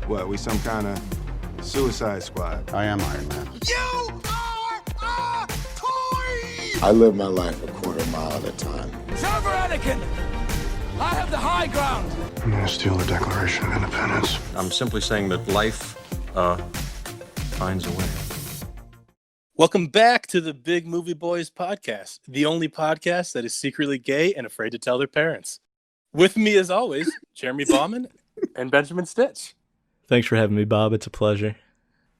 What, we some kind of Suicide Squad? I am Iron Man. You are a toy! I live my life a quarter mile at a time. Server Anakin! I have the high ground! I'm gonna steal the Declaration of Independence. I'm simply saying that life finds a way. Welcome back to the Big Movie Boys podcast, the only podcast that is secretly gay and afraid to tell their parents. With me, as always, Jeremy Bauman and Benjamin Stitch. Thanks for having me, Bob. It's a pleasure.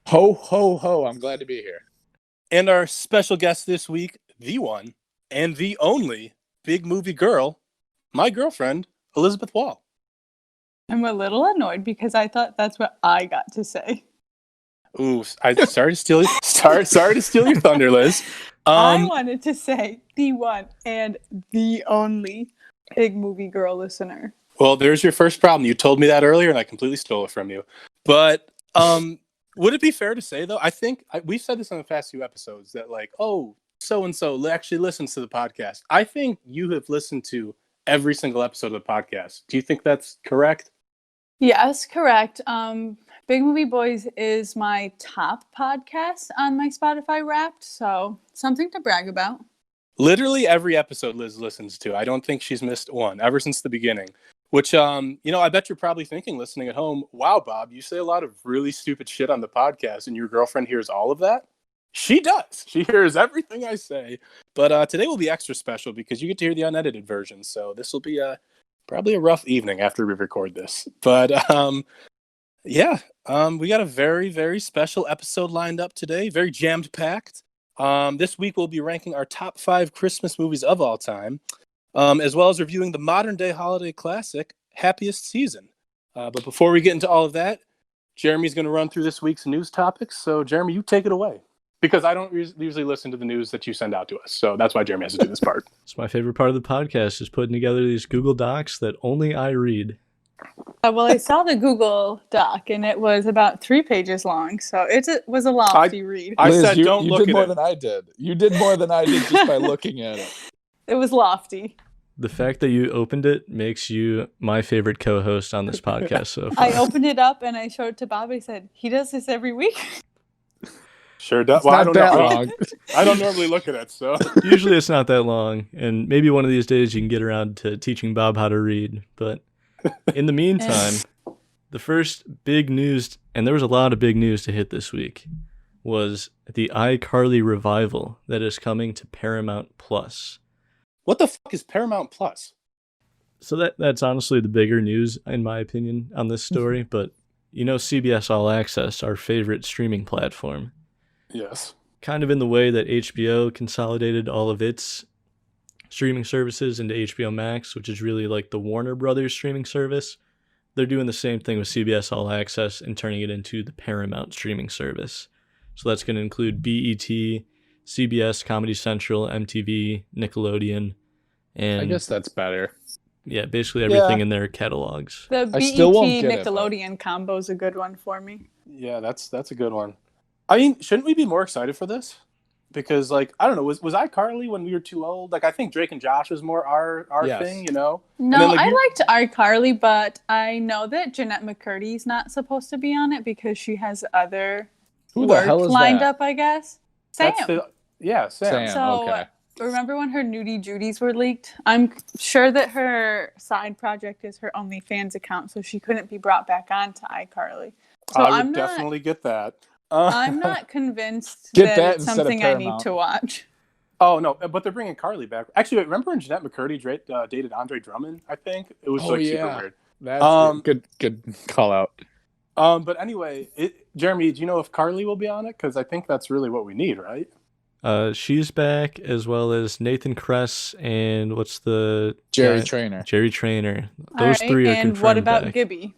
Ho, ho, ho. I'm glad to be here. And our special guest this week, the one and the only big movie girl, my girlfriend, Elizabeth Wall. I'm a little annoyed because I thought that's what I got to say. Ooh, sorry to steal your thunder, Liz. I wanted to say the one and the only big movie girl listener. Well, there's your first problem. You told me that earlier, and I completely stole it from you. But would it be fair to say, though, I think we've said this on the past few episodes, that like, oh, so-and-so actually listens to the podcast. I think you have listened to every single episode of the podcast. Do you think that's correct? Yes, correct. Big Movie Boys is my top podcast on my Spotify Wrapped, so something to brag about. Literally every episode Liz listens to. I don't think she's missed one ever since the beginning. Which, I bet you're probably thinking, listening at home, wow, Bob, you say a lot of really stupid shit on the podcast, and your girlfriend hears all of that? She does. She hears everything I say. But today will be extra special because you get to hear the unedited version. So this will be probably a rough evening after we record this. But we got a very, very special episode lined up today. Very jammed-packed. This week we'll be ranking our top 5 Christmas movies of all time, as well as reviewing the modern-day holiday classic, Happiest Season. But before we get into all of that, Jeremy's going to run through this week's news topics. So, Jeremy, you take it away. Because I don't usually listen to the news that you send out to us. So that's why Jeremy has to do this part. It's my favorite part of the podcast, is putting together these Google Docs that only I read. Well, I saw the Google Doc, and it was about 3 pages long, so it was a lofty read. I Liz, said don't look at it. You did more than I did. You did more than I did just by looking at it. It was lofty. The fact that you opened it makes you my favorite co-host on this podcast so far. I opened it up, and I showed it to Bob. I said, he does this every week? Sure does. Well, not that long. I don't normally look at it, so. Usually it's not that long, and maybe one of these days you can get around to teaching Bob how to read. But in the meantime, the first big news, and there was a lot of big news to hit this week, was the iCarly revival that is coming to Paramount Plus. What the fuck is Paramount Plus? So that's honestly the bigger news, in my opinion, on this story. But you know, CBS All Access, our favorite streaming platform. Yes. Kind of in the way that HBO consolidated all of its streaming services into HBO Max, which is really like the Warner Brothers streaming service. They're doing the same thing with CBS All Access and turning it into the Paramount streaming service. So that's going to include BET, CBS, Comedy Central, MTV, Nickelodeon, and I guess that's better. Yeah, basically everything in their catalogs. The BET Nickelodeon combo is a good one for me. Yeah, that's a good one. I mean, shouldn't we be more excited for this? Because, like, I don't know, was iCarly when we were too old? Like, I think Drake and Josh was more our thing, you know? No, then, like, I liked iCarly, but I know that Jeanette McCurdy's not supposed to be on it because she has other work lined up, I guess. Sam. Sam. So, okay. Remember when her nudie Judies were leaked? I'm sure that her side project is her OnlyFans account, so she couldn't be brought back on to iCarly. So I would definitely get that. I'm not convinced that it's something I need to watch. Oh, no, but they're bringing Carly back. Actually, wait, remember when Jeanette McCurdy dated Andre Drummond, I think? It was super weird. That's good call out. But anyway, Jeremy, do you know if Carly will be on it? Because I think that's really what we need, right? She's back, as well as Nathan Kress and what's the... Jerry Trainer. Jerry Trainer. Those 3 are confirmed. And what about back. Gibby?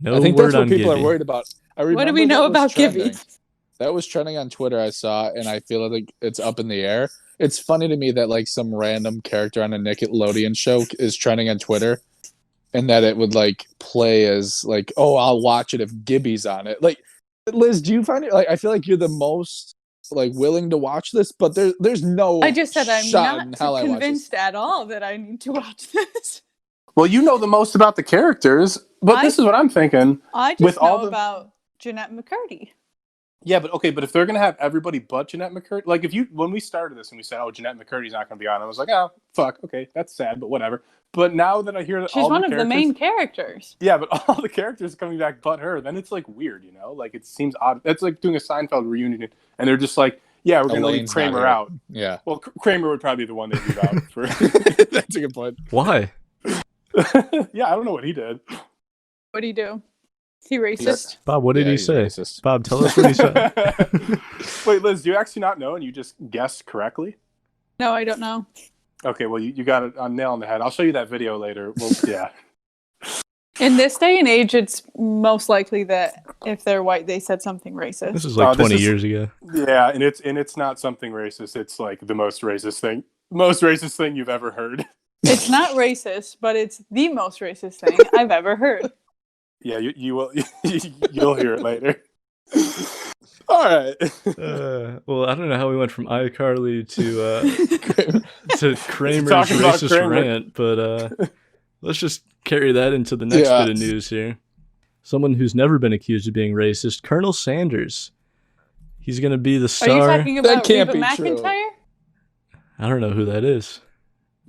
No I think word that's what on people Gibby. are worried about. What do we know about Gibby? That was trending on Twitter, I saw, and I feel like it's up in the air. It's funny to me that like some random character on a Nickelodeon show is trending on Twitter, and that it would like play as like, oh, I'll watch it if Gibby's on it. Like, Liz, do you find it like I feel like you're the most like willing to watch this, but there's no. I just said I'm not convinced at all that I need to watch this. Well, you know the most about the characters. But this is what I'm thinking. I just with know all the... about Jeanette McCurdy. Yeah, but if they're gonna have everybody but Jeanette McCurdy, like when we started this and we said, "Oh, Jeanette McCurdy's not gonna be on," I was like, "Oh, fuck, okay, that's sad, but whatever." But now that I hear that she's one of the main characters. Yeah, but all the characters coming back but her, then it's like weird, you know? Like it seems odd. That's like doing a Seinfeld reunion, and they're just like, "Yeah, we're gonna leave Kramer out." Yeah. Well, Kramer would probably be the one they leave out for. That's a good point. Why? Yeah, I don't know what he did. What did he do? He racist? Bob, what did he say? Racist. Bob, tell us what he said. Wait, Liz, do you actually not know and you just guessed correctly? No, I don't know. Okay, well, you got it on nail on the head. I'll show you that video later. Well, yeah. In this day and age, it's most likely that if they're white, they said something racist. This is like 20 years ago. Yeah, and it's not something racist. It's like the most racist thing you've ever heard. It's not racist, but it's the most racist thing I've ever heard. Yeah, you will. You'll hear it later. All right. Well, I don't know how we went from iCarly to Kramer's Talking about racist Kramer. rant, but let's just carry that into the next bit of news here. Someone who's never been accused of being racist, Col Sanders. He's going to be the star. Are you talking about can't Reba be true. McEntire? I don't know who that is.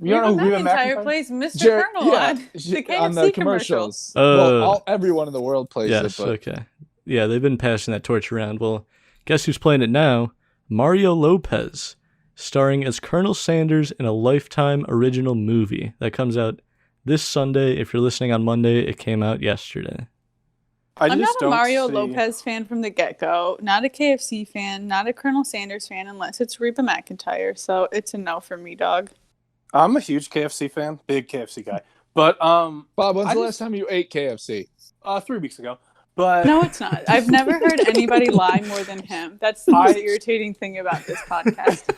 You don't know who Reba Reba McEntire plays Mr. Colonel on the KFC on the commercials. commercials. Well, everyone in the world plays Yes, it. But okay. Yeah, they've been passing that torch around. Well, guess who's playing it now? Mario Lopez, starring as Col Sanders in a Lifetime original movie that comes out this Sunday. If you're listening on Monday, it came out yesterday. I'm not a Mario Lopez fan from the get-go, not a KFC fan, not a Col Sanders fan unless it's Reba McEntire, so it's a no for me, dog. I'm a huge KFC fan, big KFC guy. But Bob, when's the last time you ate KFC? 3 weeks ago. But No, it's not. I've never heard anybody lie more than him. That's the most irritating thing about this podcast.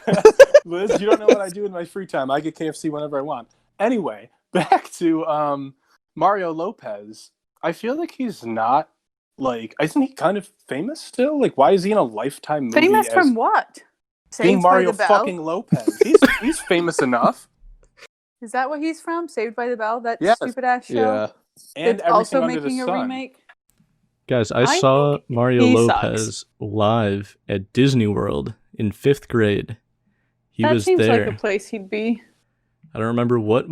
Liz, you don't know what I do in my free time. I get KFC whenever I want. Anyway, back to Mario Lopez. I feel like he's not, like, isn't he kind of famous still? Like, why is he in a Lifetime movie? Famous from what? Being Saved by Mario the Bell? fucking Lopez. He's famous enough. Is that what he's from? Saved by the Bell? That Yes. stupid ass show? Yeah. And It's also everything under making the a sun. remake? Guys, I saw Mario he Lopez live at Disney World in 5th grade. He That was seems there. like a place he'd be. I don't remember what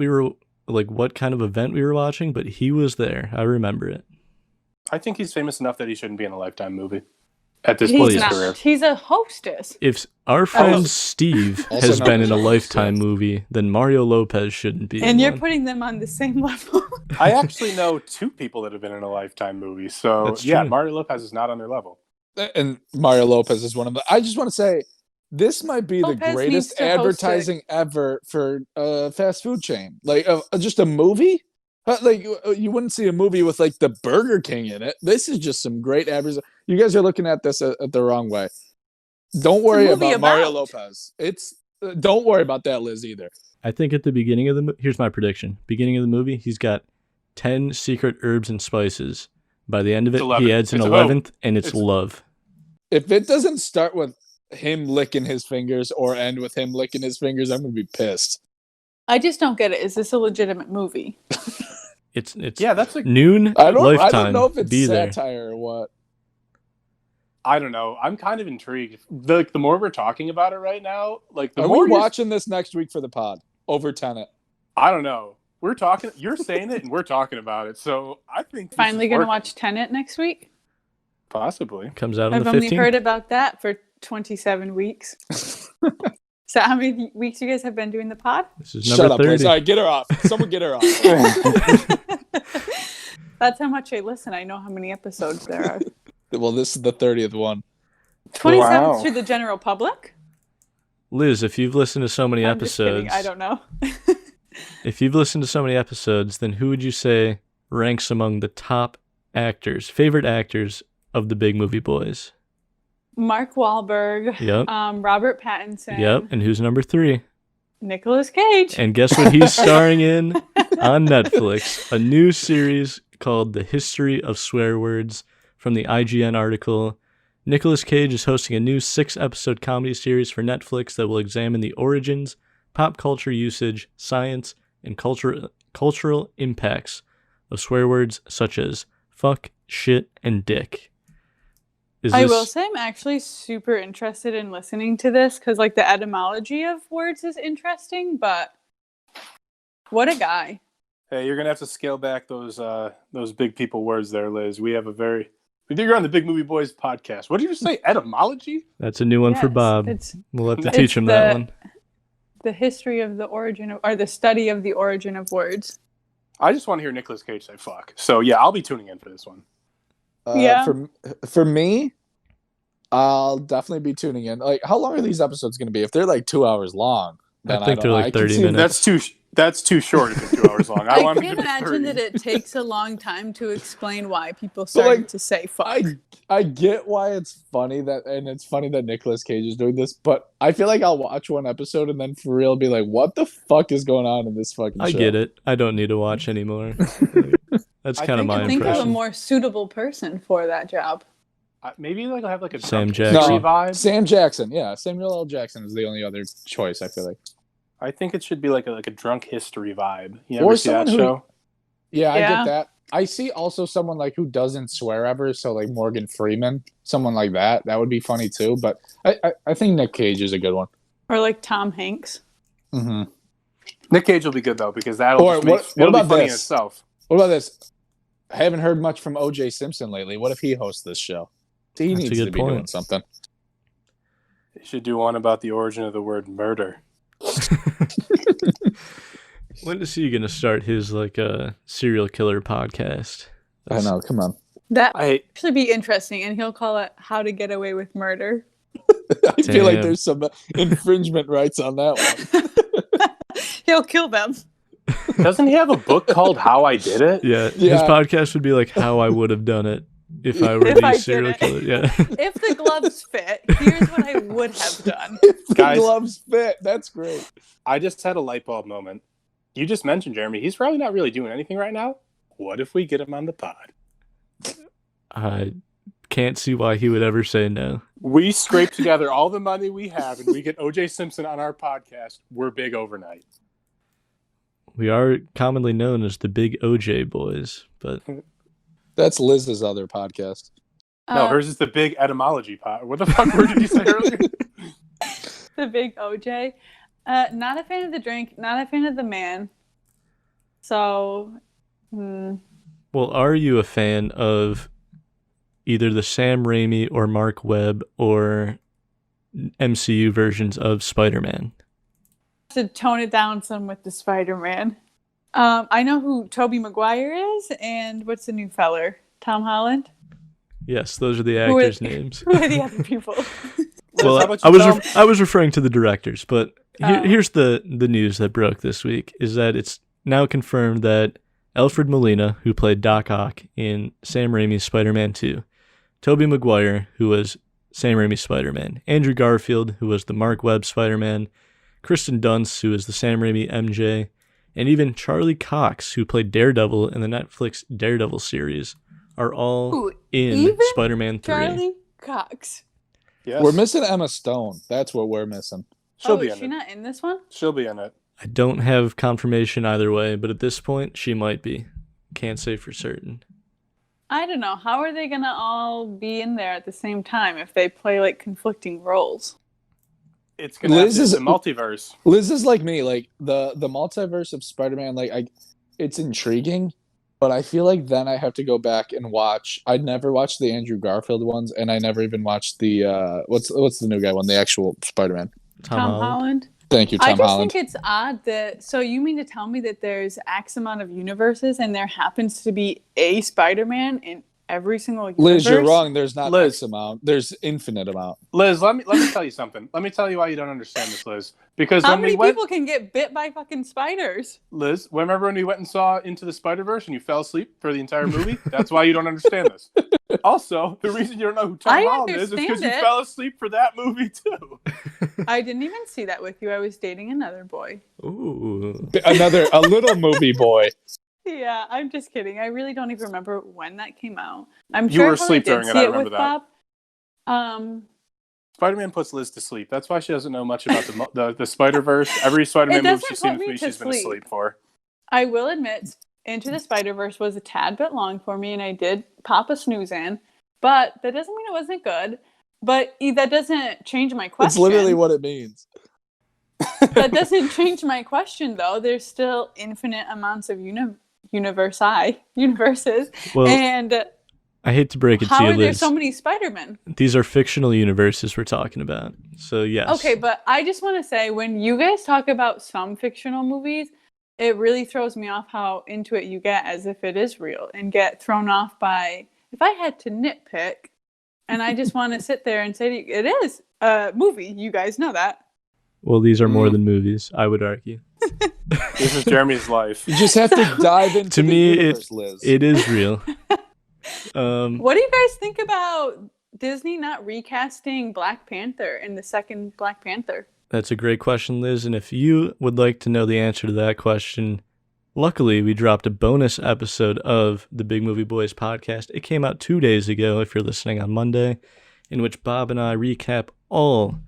kind of event we were watching, but he was there. I remember it. I think he's famous enough that he shouldn't be in a Lifetime movie at this point in He's his career. not. He's a hostess. If our friend Steve Also has known been as in a a Lifetime movie, then Mario Lopez shouldn't be. And in you're one. putting them on the same level. I actually know 2 people that have been in a Lifetime movie. So, That's yeah, true. Mario Lopez is not on their level. And Mario Lopez is one of them. I just want to say, this might be Lopez the needs greatest to host advertising ever for a fast food chain. Like, just a movie? Like, you wouldn't see a movie with, like, the Burger King in it. This is just some great advertising. You guys are looking at this at the wrong way. Don't worry movie about Mario about? Lopez. Don't worry about that, Liz, either. I think at the beginning of the here's my prediction. Beginning of the movie, he's got 10 secret herbs and spices. By the end of it, It's 11. he adds an It's 11th, and it's It's- love. If it doesn't start with him licking his fingers or end with him licking his fingers, I'm going to be pissed. I just don't get it. Is this a legitimate movie? It's Yeah, that's like, noon I don't Lifetime. know if it's Be there. satire or what. I don't know. I'm kind of intrigued. The more we're talking about it right now, like the Are more we you're- watching this next week for the pod? Over Tenet. I don't know. We're talking. You're saying it, and we're talking about it. So I think this Finally is going to working. watch Tenet next week? Possibly. Comes out on I've the only 15th. heard about that for 27 weeks. So how many weeks you guys have been doing the pod? This is Shut number up, 30. Liz. All right, get her off. Someone get her off. That's how much I listen. I know how many episodes there are. Well, this is the 30th one. 27 Wow. to the general public? Liz, if you've listened to so many I'm just kidding. episodes, I don't know. if you've listened to so many episodes, then who would you say ranks among the top actors, favorite actors of the big movie boys? Mark Wahlberg. Yep. Robert Pattinson. Yep. And who's number 3? Nicolas Cage. And guess what he's starring in on Netflix? A new series called The History of Swear Words from the IGN article. Nicolas Cage is hosting a new 6-episode comedy series for Netflix that will examine the origins, pop culture usage, science, and cultural impacts of swear words such as fuck, shit, and dick. I will say I'm actually super interested in listening to this because, like, the etymology of words is interesting, but what a guy. Hey, you're gonna have to scale back those big people words there, Liz. We think you're on the Big Movie Boys podcast. What did you say? Etymology? That's a new one for Bob. We'll have to teach him that one. The history of the origin of, or the study of the origin of words. I just want to hear Nicolas Cage say fuck. So yeah, I'll be tuning in for this one. For me, I'll definitely be tuning in. Like, how long are these episodes going to be? If they're like 2 hours long, then I think they're like 30 minutes. That's too short if it's 2 hours long. I can imagine that it takes a long time to explain why people started to say fuck. I get why it's funny it's funny that Nicolas Cage is doing this, but I feel like I'll watch one episode and then for real be like, what the fuck is going on in this fucking show? I get it. I don't need to watch anymore. That's kind of my impression. I think of a more suitable person for that job. Maybe like I'll have like a Sam Jackson vibe. Sam Jackson, yeah. Samuel L. Jackson is the only other choice, I feel like. I think it should be like a drunk history vibe. You ever see that show? Yeah, I get that. I see also someone like who doesn't swear ever, so like Morgan Freeman, someone like that. That would be funny too. But I think Nick Cage is a good one. Or like Tom Hanks. Mm-hmm. Nick Cage will be good though because that'll be funny in itself. What about this? I haven't heard much from O.J. Simpson lately. What if he hosts this show? He needs to be doing something. He should do one about the origin of the word murder. When is he going to start his like serial killer podcast? I know, come on. That actually be interesting, and he'll call it "How to Get Away with Murder." I feel like there's some infringement rights on that one. He'll kill them. Doesn't he have a book called How I Did It? Yeah, his podcast would be like How I Would Have Done It if I were the serial killer. Yeah. If the gloves fit, here's what I would have done. If the gloves fit, that's great. I just had a light bulb moment. You just mentioned Jeremy. He's probably not really doing anything right now. What if we get him on the pod? I can't see why he would ever say no. We scrape together all the money we have and we get O.J. Simpson on our podcast. We're big overnight. We are commonly known as the Big OJ Boys, but that's Liz's other podcast. No, hers is the Big Etymology pod. What the fuck word did you say earlier? The Big OJ. Not a fan of the drink, not a fan of the man. So, Well, are you a fan of either the Sam Raimi or Mark Webb or MCU versions of Spider-Man? To tone it down some with the Spider-Man. I know who Tobey Maguire is, and what's the new feller? Tom Holland? Yes, those are the actors' names. Who are the other people? Well, I was referring to the directors, but here's the news that broke this week, is that it's now confirmed that Alfred Molina, who played Doc Ock in Sam Raimi's Spider-Man 2, Tobey Maguire, who was Sam Raimi's Spider-Man, Andrew Garfield, who was the Mark Webb Spider-Man, Kristen Dunst, who is the Sam Raimi MJ, and even Charlie Cox, who played Daredevil in the Netflix Daredevil series, are all in Spider-Man 3. Charlie Cox. Yes. We're missing Emma Stone. That's what we're missing. Is she not in this one? She'll be in it. I don't have confirmation either way, but at this point, she might be. Can't say for certain. I don't know. How are they going to all be in there at the same time if they play like conflicting roles? It's going to be the multiverse. Liz is like me. Like the multiverse of Spider-Man, it's intriguing, but I feel like then I have to go back and watch. I'd never watched the Andrew Garfield ones, and I never even watched the what's the new guy one, the actual Spider-Man. Tom Holland. Thank you, Tom Holland. I just think it's odd that. So you mean to tell me that there's X amount of universes, and there happens to be a Spider-Man in every single universe? Liz, you're wrong. There's not X amount. There's infinite amount. Liz, let me tell you something. Let me tell you why you don't understand this, Liz. Because how many people can get bit by fucking spiders? Liz, remember when we went and saw Into the Spider-Verse and you fell asleep for the entire movie? That's why you don't understand this. Also, the reason you don't know who Tom Holland is because you fell asleep for that movie too. I didn't even see that with you. I was dating another boy. Ooh. A little movie boy. Yeah, I'm just kidding. I really don't even remember when that came out. I'm you sure were asleep during it. I remember that. Bob. Spider-Man puts Liz to sleep. That's why she doesn't know much about the Spider-Verse. Every Spider-Man movie she's seen with me, she's been asleep for. I will admit, Into the Spider-Verse was a tad bit long for me, and I did pop a snooze in. But that doesn't mean it wasn't good. But that doesn't change my question. That's literally what it means. That doesn't change my question, though. There's still infinite amounts of universes. Well, and I hate to break it to you, Liz. How are there so many Spider-Men? These are fictional universes we're talking about. So, yes. Okay, but I just want to say, when you guys talk about some fictional movies, it really throws me off how into it you get as if it is real, and get thrown off by, if I had to nitpick, and I just want to sit there and say, it is a movie. You guys know that. Well, these are more than movies, I would argue. This is Jeremy's life. You just have to dive into to the me, universe, Liz. it is real. What do you guys think about Disney not recasting Black Panther in the second Black Panther? That's a great question, Liz. And if you would like to know the answer to that question, luckily we dropped a bonus episode of the Big Movie Boys podcast. It came out 2 days ago, if you're listening on Monday, in which Bob and I recap all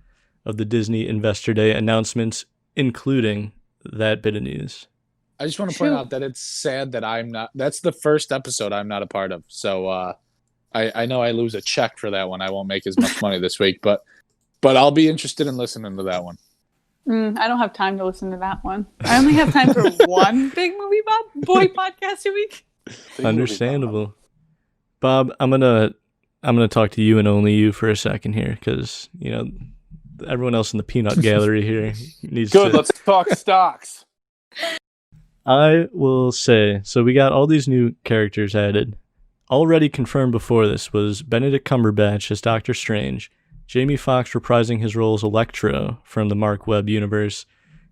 of the Disney Investor Day announcements, including that bit of news. I just want to point out that it's sad that I'm not. That's the first episode I'm not a part of. So I know I lose a check for that one. I won't make as much money this week, but I'll be interested in listening to that one. I don't have time to listen to that one. I only have time for one Big Movie Boy podcast a week. Understandable. Bob, I'm gonna talk to you and only you for a second here, because everyone else in the peanut gallery here needs Good, to... let's talk stocks. I will say, so we got all these new characters added. Already confirmed before this was Benedict Cumberbatch as Doctor Strange, Jamie Foxx reprising his role as Electro from the Mark Webb universe,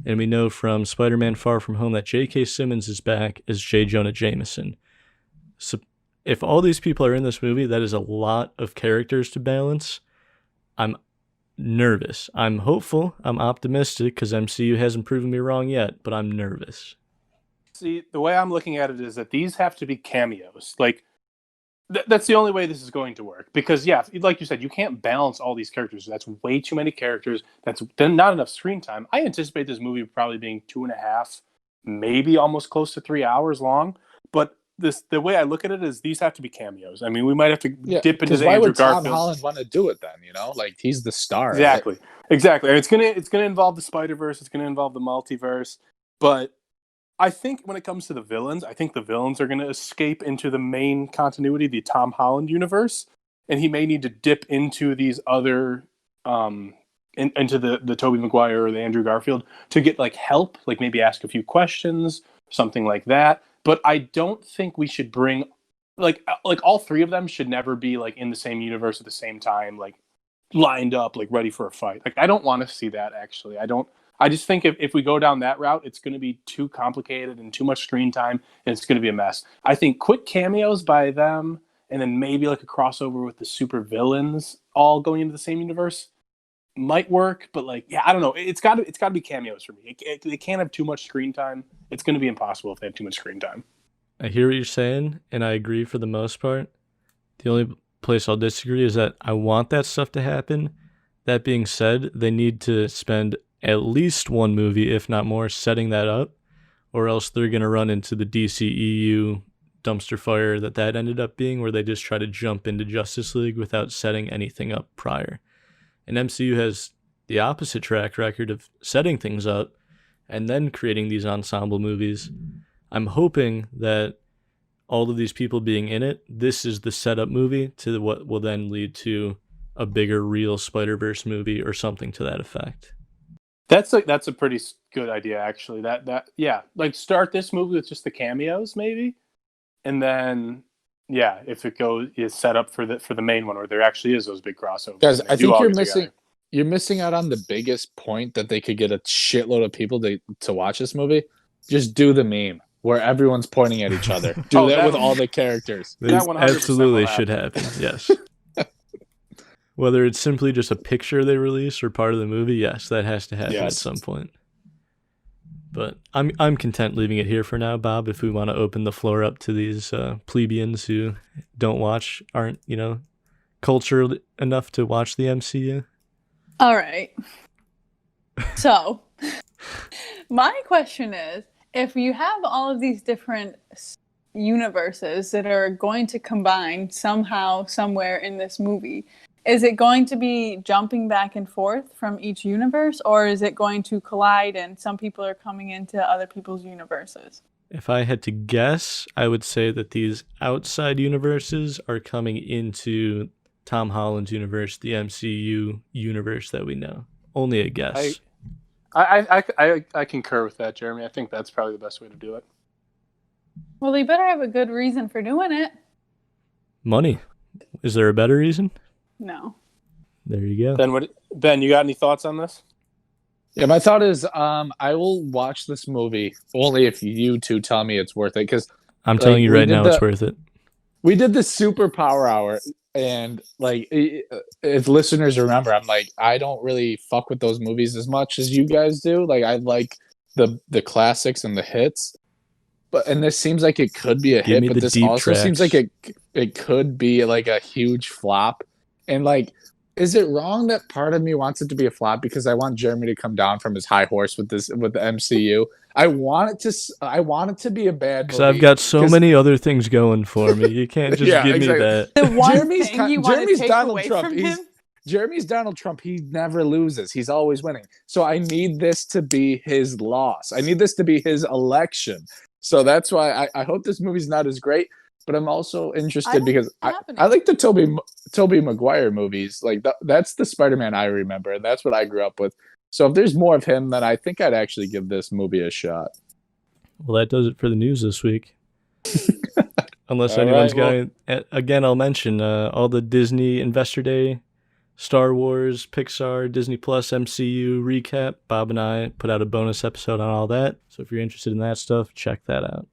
and we know from Spider-Man Far From Home that J.K. Simmons is back as J. Jonah Jameson. So if all these people are in this movie, that is a lot of characters to balance. I'm nervous. I'm hopeful. I'm optimistic, because MCU hasn't proven me wrong yet, but I'm nervous. See, the way I'm looking at it is that these have to be cameos. Like, that's the only way this is going to work. Because, yeah, like you said, you can't balance all these characters. That's way too many characters. That's then not enough screen time. I anticipate this movie probably being 2.5, maybe almost close to 3 hours long. But the way I look at it is these have to be cameos. I mean, we might have to dip into the why Andrew would Tom Garfield. Holland want to do it then? Like, he's the star. Exactly. And it's gonna involve the Spider-Verse. It's gonna involve the multiverse. But I think when it comes to the villains, I think the villains are going to escape into the main continuity, the Tom Holland universe, and he may need to dip into these other, into the Tobey Maguire or the Andrew Garfield to get like help, like maybe ask a few questions, something like that. But I don't think we should bring like all three of them should never be like in the same universe at the same time, like lined up, like ready for a fight. Like I don't want to see that actually. I just think if we go down that route, it's going to be too complicated and too much screen time, and it's going to be a mess. I think quick cameos by them, and then maybe like a crossover with the super villains all going into the same universe might work. But like, yeah, I don't know. It's got to be cameos for me. They can't have too much screen time. It's going to be impossible if they have too much screen time. I hear what you're saying, and I agree for the most part. The only place I'll disagree is that I want that stuff to happen. That being said, they need to spend at least one movie, if not more, setting that up, or else they're going to run into the DCEU dumpster fire that ended up being, where they just try to jump into Justice League without setting anything up prior. And MCU has the opposite track record of setting things up and then creating these ensemble movies. I'm hoping that all of these people being in it, this is the setup movie to what will then lead to a bigger real Spider-Verse movie or something to that effect. That's a pretty good idea, actually. Yeah, like start this movie with just the cameos, maybe, and then if it is set up for the main one where there actually is those big crossovers. Guys, I think you're missing out on the biggest point that they could get a shitload of people to watch this movie. Just do the meme where everyone's pointing at each other. Do that with all the characters. That absolutely should happen. Yes. Whether it's simply just a picture they release or part of the movie, yes, that has to happen at some point. But I'm content leaving it here for now, Bob, if we want to open the floor up to these plebeians who aren't, cultured enough to watch the MCU. All right. So, my question is, if you have all of these different universes that are going to combine somehow, somewhere in this movie, is it going to be jumping back and forth from each universe, or is it going to collide and some people are coming into other people's universes? If I had to guess, I would say that these outside universes are coming into Tom Holland's universe, the MCU universe that we know. Only a guess. I concur with that, Jeremy. I think that's probably the best way to do it. Well, they better have a good reason for doing it. Money. Is there a better reason? No. There you go. Ben, you got any thoughts on this? Yeah, my thought is I will watch this movie only if you two tell me it's worth it. Because I'm telling you right now it's worth it. We did the superpower hour, and like, if listeners remember, I'm like, I don't really fuck with those movies as much as you guys do. Like, I like the classics and the hits, and this seems like it could be a hit, but this also seems like it could be like a huge flop. And like, is it wrong that part of me wants it to be a flop because I want Jeremy to come down from his high horse with the MCU? I want it to be a bad movie. Because I've got so many other things going for me. You can't just give me that. The one thing you want to take away from him? Jeremy's Donald Trump. He never loses. He's always winning. So I need this to be his loss. I need this to be his election. So that's why I hope this movie's not as great. But I'm also interested because I like the Tobey Maguire movies. Like that's the Spider-Man I remember, and that's what I grew up with. So if there's more of him, then I think I'd actually give this movie a shot. Well, that does it for the news this week. Unless anyone's got... Again, I'll mention all the Disney Investor Day, Star Wars, Pixar, Disney Plus, MCU recap. Bob and I put out a bonus episode on all that. So if you're interested in that stuff, check that out.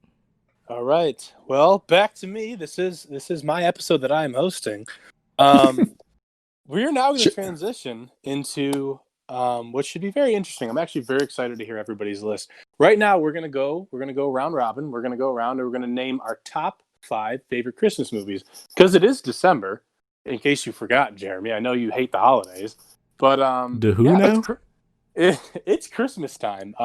All right. Well, back to me. This is my episode that I am hosting. We're now going to transition into what should be very interesting. I'm actually very excited to hear everybody's list. Right now, we're gonna go round robin. We're gonna go around and we're gonna name our top 5 favorite Christmas movies because it is December. In case you forgot, Jeremy, I know you hate the holidays, but now? It's Christmas time.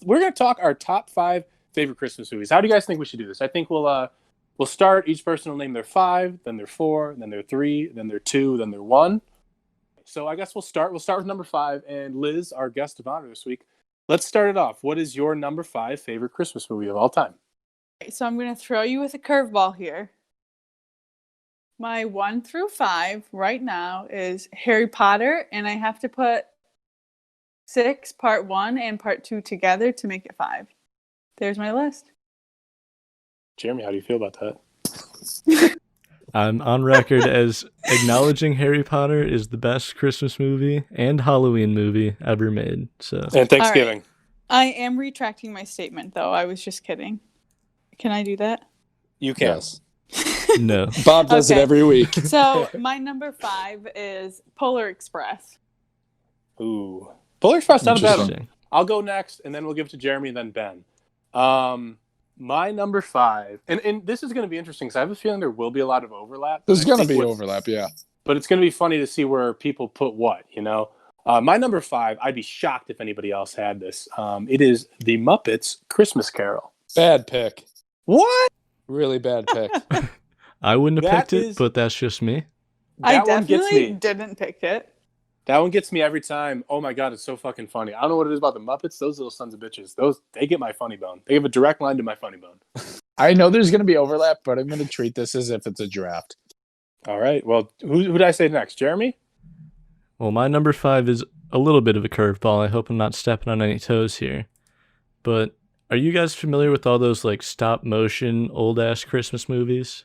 We're gonna talk our top 5 favorite Christmas movies. How do you guys think we should do this? I think we'll start. Each person will name their 5, then their 4, then their 3, then their 2, then their 1. So I guess we'll start with number 5, and Liz, our guest of honor this week. Let's start it off. What is your number 5 favorite Christmas movie of all time? So I'm going to throw you with a curveball here. My 1 through 5 right now is Harry Potter, and I have to put 6, part 1 and part 2 together to make it 5. There's my list. Jeremy, how do you feel about that? I'm on record as acknowledging Harry Potter is the best Christmas movie and Halloween movie ever made. And Thanksgiving. Right. I am retracting my statement, though. I was just kidding. Can I do that? You can. Yes. No. Bob does it every week. So my number 5 is Polar Express. Ooh. Polar Express, not a bad one. I'll go next, and then we'll give it to Jeremy and then Ben. My number 5, and this is going to be interesting because I have a feeling there will be a lot of overlap. There's going to be overlap, yeah. But it's going to be funny to see where people put what, you know? My number 5, I'd be shocked if anybody else had this. It is The Muppets Christmas Carol. Bad pick. What? Really bad pick. I wouldn't have picked it, but that's just me. I definitely didn't pick it. That one gets me every time. Oh my God, it's so fucking funny. I don't know what it is about the Muppets. Those little sons of bitches. They get my funny bone. They have a direct line to my funny bone. I know there's going to be overlap, but I'm going to treat this as if it's a draft. All right. Well, who did I say next? Jeremy? Well, my number 5 is a little bit of a curveball. I hope I'm not stepping on any toes here. But are you guys familiar with all those like stop motion old ass Christmas movies?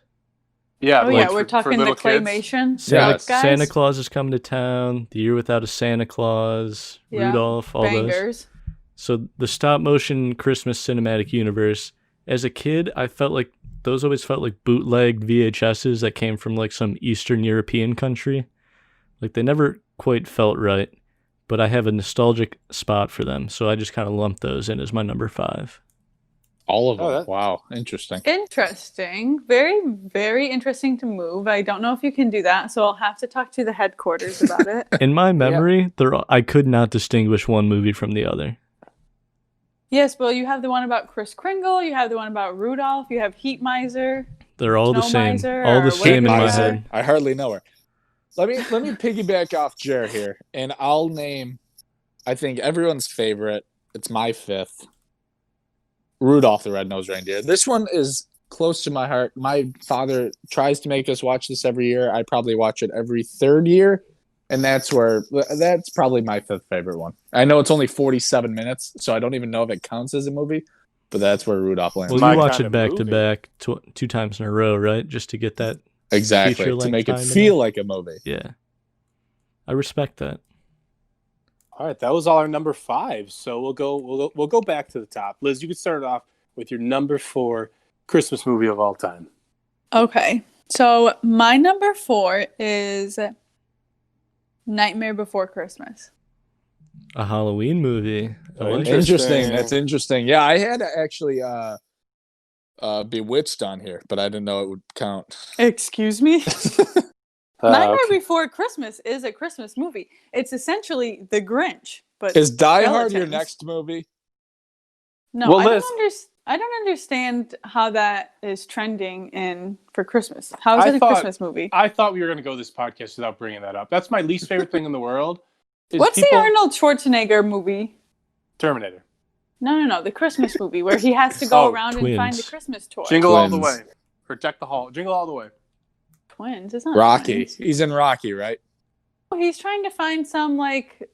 Yeah. Oh yeah, we're talking the claymation. Santa Claus is coming to town. The Year Without a Santa Claus. Yeah. Rudolph. All Bangers. Those. So the stop motion Christmas cinematic universe. As a kid, I felt like those always felt like bootlegged VHSs that came from like some Eastern European country. Like they never quite felt right, but I have a nostalgic spot for them, so I just kind of lumped those in as my number 5. All of them. Wow. Interesting. Interesting. Very, very interesting to move. I don't know if you can do that, so I'll have to talk to the headquarters about it. In my memory, I could not distinguish one movie from the other. Yes, well, you have the one about Kris Kringle. You have the one about Rudolph. You have Heat Miser. They're all the Snow same. Miser, All or the same in my whatever. head. I hardly know her. Let me piggyback off Jer here, and I'll name, I think, everyone's favorite. It's my fifth. Rudolph the Red-Nosed Reindeer. This one is close to my heart. My father tries to make us watch this every year. I probably watch it every third year, and that's probably my fifth favorite one. I know it's only 47 minutes, so I don't even know if it counts as a movie, but that's where Rudolph lands. Well, My you watch kind it of back to movie. back 2 times in a row, right? Just to get that. Exactly, to feature-length make it time in feel it. like a movie. Yeah. I respect that. All right, that was all our number 5. So we'll go back to the top. Liz, you can start it off with your number 4 Christmas movie of all time. Okay, so my number 4 is Nightmare Before Christmas. A Halloween movie. I like it. Interesting. That's interesting. Yeah, I had actually Bewitched on here, but I didn't know it would count. Excuse me? Nightmare Okay. Before Christmas is a Christmas movie. It's essentially The Grinch, but Is Die Hard your skeletons. next movie? No, Well, I Liz- don't understand how that is trending in for Christmas. How is I it a thought- Christmas movie? I thought we were going to go this podcast without bringing that up. That's my least favorite thing in the world. Is What's people... the Arnold Schwarzenegger movie? Terminator. No, the Christmas movie where he has to go Oh, around and find the Twins. Christmas toy. Jingle all the Twins. way. Or Deck the Hall. Jingle all the way. Twins, it's not Rocky. Twins. He's in Rocky, right? He's trying to find some like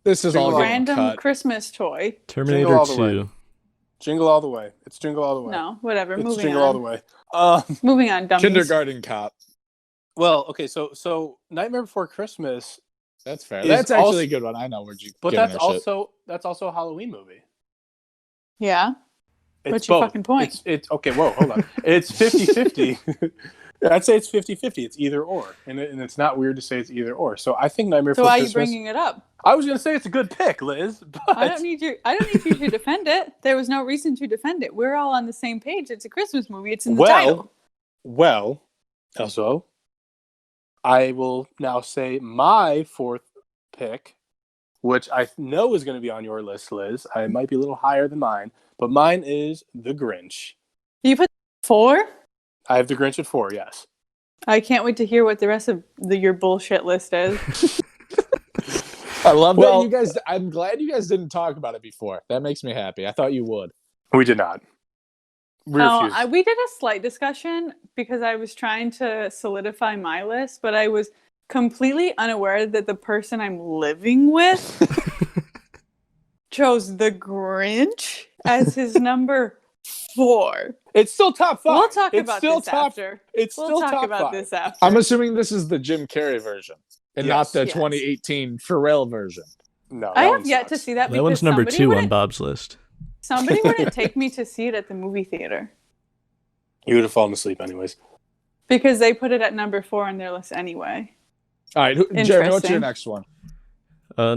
This is all Jingle getting random cut. Christmas toy. Terminator all the way. 2. Jingle all the way. It's Jingle all the way. No, whatever. It's Moving Jingle on. all the way. Moving on, dummies. Kindergarten Cop. Well, okay, so Nightmare Before Christmas, That's fair. Is That's actually also- a good one. I know where you. but giving that's her shit. also a Halloween movie. Yeah. It's What's your both. fucking point? It's okay, whoa, hold on. It's 50-50. I'd say it's 50-50. It's either or. And it's not weird to say it's either or. So I think Nightmare So Before why are you Christmas. bringing it up? I was going to say it's a good pick, Liz. But I don't need you to defend it. There was no reason to defend it. We're all on the same page. It's a Christmas movie. It's in the title. Well, also, I will now say my 4th pick, which I know is going to be on your list, Liz. I might be a little higher than mine, but mine is The Grinch. You put 4? I have The Grinch at 4, yes. I can't wait to hear what the rest of your bullshit list is. I love Well- that you guys. I'm glad you guys didn't talk about it before. That makes me happy. I thought you would. We did not. We refused. We did a slight discussion because I was trying to solidify my list, but I was completely unaware that the person I'm living with chose The Grinch as his number 4. It's still top 5. We'll talk It's about still this top, after. It's We'll still talk top about 5. this after. I'm assuming this is the Jim Carrey version and not Yes. the Yes. 2018 Pharrell version. No, I that have one yet to sucks. see that. That one's because number somebody 2 on wouldn't- Bob's list. Somebody wouldn't take me to see it at the movie theater You would have fallen asleep anyways. because they put it at number 4 on their list anyway. All right, Jeremy, what's your Interesting. next one?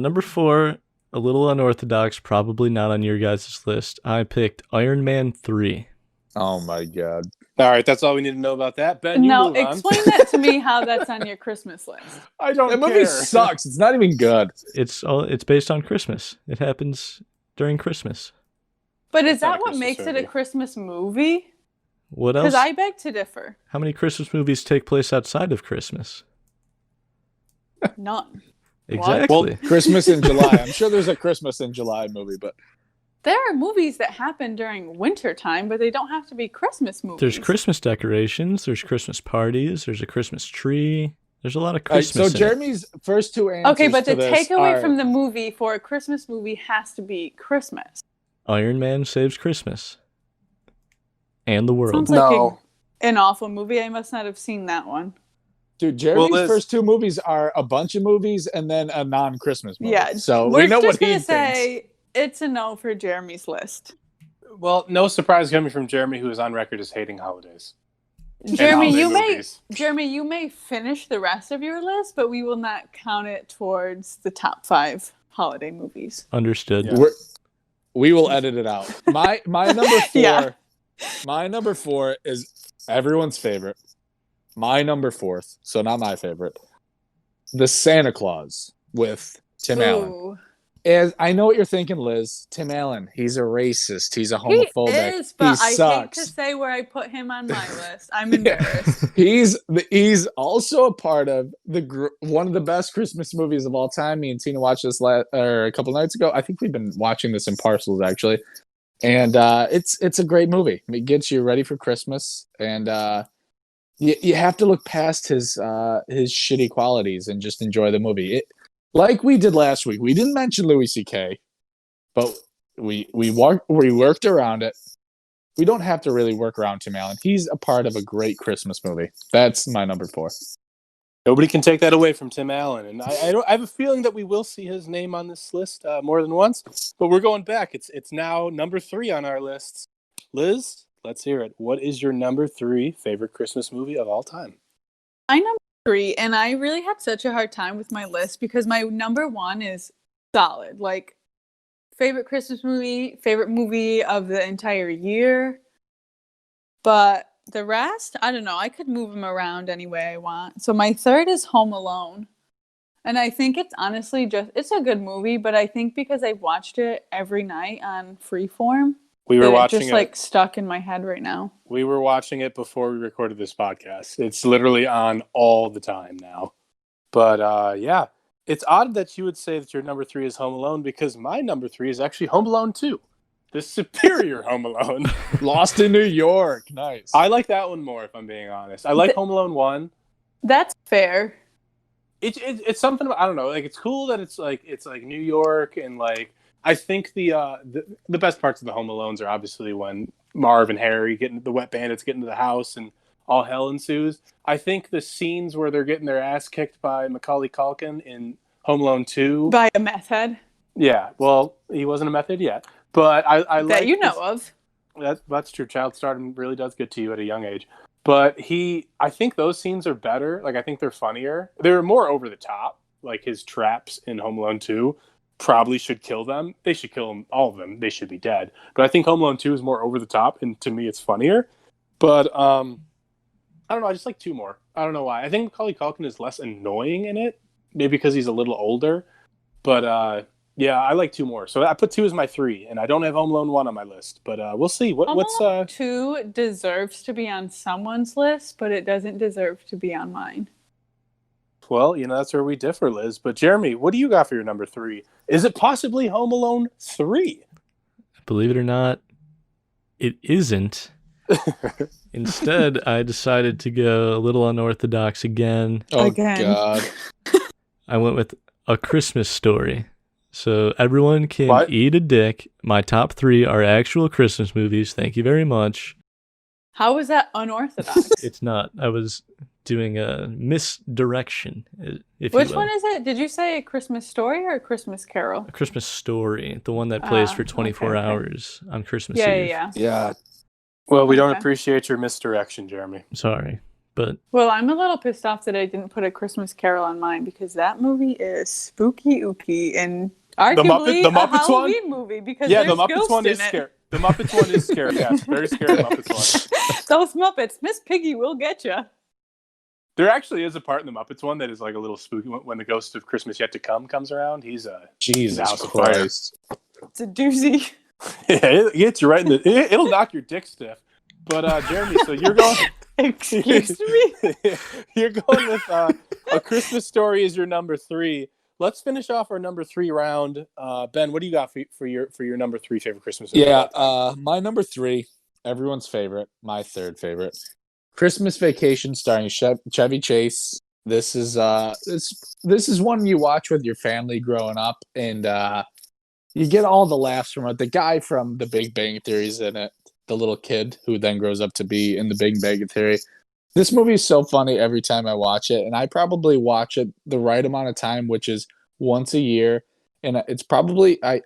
Number 4, a little unorthodox, probably not on your guys' list. I picked Iron Man 3. Oh my god. All right, that's all we need to know about that. Ben, you No, move on. explain that to me how that's on your Christmas list. I don't That movie care. sucks. It's not even good. It's based on Christmas. It happens during Christmas. But is It's not that a what Christmas makes it a movie. Christmas movie? What else? Because I beg to differ. How many Christmas movies take place outside of Christmas? None. Exactly. Christmas in July. I'm sure there's a Christmas in July movie, but There are movies that happen during winter time, but they don't have to be Christmas movies. There's Christmas decorations. There's Christmas parties. There's a Christmas tree. There's a lot of all right, Christmas. so in it. Jeremy's first 2 answers. Okay, but to the this takeaway are- from the movie for a Christmas movie has to be Christmas. Iron Man saves Christmas and the world. Sounds like No. an awful movie. I must not have seen that one. Dude, Jeremy's Liz- first 2 movies are a bunch of movies and then a non-Christmas movie. Yeah, so we're we know just what he gonna thinks. say it's a no for Jeremy's list. Well, no surprise coming from Jeremy, who is on record as hating holidays. And Jeremy, holiday you movies. may finish the rest of your list, but we will not count it towards the top 5 holiday movies. Understood. Yeah. We will edit it out. My number 4. Yeah. My number 4 is everyone's favorite. My number 4th, so not my favorite. The Santa Claus with Tim Allen. Ooh. As I know what you're thinking, Liz. Tim Allen, he's a racist. He's a homophobic. He is, but I hate sucks. to say where I put him on my list. I'm embarrassed. He's also a part of one of the best Christmas movies of all time. Me and Tina watched this a couple nights ago. I think we've been watching this in parcels actually, and it's a great movie. It gets you ready for Christmas, and you have to look past his shitty qualities and just enjoy the movie. Like we did last week, we didn't mention Louis C.K., but we worked around it. We don't have to really work around Tim Allen. He's a part of a great Christmas movie. That's my number 4. Nobody can take that away from Tim Allen, and I have a feeling that we will see his name on this list more than once. But we're going back. It's now number 3 on our lists. Liz, let's hear it. What is your number 3 favorite Christmas movie of all time? My number 3, and I really had such a hard time with my list because my number 1 is solid. Like, favorite Christmas movie, favorite movie of the entire year. But the rest, I don't know. I could move them around any way I want. So my 3rd is Home Alone. And I think it's honestly it's a good movie, but I think because I've watched it every night on Freeform, we were watching just it like stuck in my head right now. We were watching it before we recorded this podcast. It's literally on all the time now. But yeah, it's odd that you would say that your number 3 is Home Alone because my number 3 is actually Home Alone 2. The superior Home Alone. Lost in New York. Nice. I like that one more, if I'm being honest. I like Home Alone 1. That's fair. It's something about, I don't know, like it's cool that it's like New York, and like I think the best parts of the Home Alones are obviously when Marv and Harry the wet bandits get into the house and all hell ensues. I think the scenes where they're getting their ass kicked by Macaulay Culkin in Home Alone 2 By a meth head. Yeah, well, he wasn't a meth head yet, but I that like you know of. That's true. Child stardom really does get to you at a young age. But I think those scenes are better. Like, I think they're funnier. They're more over the top. Like, his traps in Home Alone 2 probably should kill them. They should kill them, all of them. They should be dead. But I think Home Alone 2 is more over the top, and to me, it's funnier. But I don't know. I just like 2 more. I don't know why. I think Macaulay Culkin is less annoying in it, maybe because he's a little older. But yeah, I like 2 more. So I put 2 as my 3, and I don't have Home Alone 1 on my list. But we'll see. What's 2 deserves to be on someone's list, but it doesn't deserve to be on mine. Well, that's where we differ, Liz. But Jeremy, what do you got for your number 3? Is it possibly Home Alone 3? Believe it or not, it isn't. Instead, I decided to go a little unorthodox again. Oh, Again. God. I went with A Christmas Story. So everyone can eat a dick. My top 3 are actual Christmas movies. Thank you very much. How is that unorthodox? It's not. I was doing a misdirection, if Which you will. one is it? Did you say A Christmas Story or A Christmas Carol? A Christmas Story, the one that plays for 24 okay. hours on Christmas Yeah, Eve. Yeah. Well, we don't Okay. appreciate your misdirection, Jeremy. Sorry, but Well, I'm a little pissed off that I didn't put A Christmas Carol on mine because that movie is spooky ooky and arguably The a Muppets one? Halloween movie because Yeah, there's the Muppets ghosts one in is it. scary. The Muppets one is scary. Yes, very scary Muppets one. Those Muppets, Miss Piggy will get you. There actually is a part in the Muppets one that is like a little spooky when the ghost of Christmas Yet to Come comes around. He's Jesus House of Fire. Christ. It's a doozy. Yeah, it gets you right in it'll knock your dick stiff. But Jeremy, so you're going Excuse me. you're going with A Christmas Story is your number 3. Let's finish off our number 3 round. Ben, what do you got for your number 3 favorite Christmas movie? Yeah, my number 3, everyone's favorite, my 3rd favorite, Christmas Vacation starring Chevy Chase. This is this is one you watch with your family growing up, and you get all the laughs from it. The guy from The Big Bang Theory is in it, the little kid who then grows up to be in The Big Bang Theory. This movie is so funny every time I watch it, and I probably watch it the right amount of time, which is once a year. And it's probably I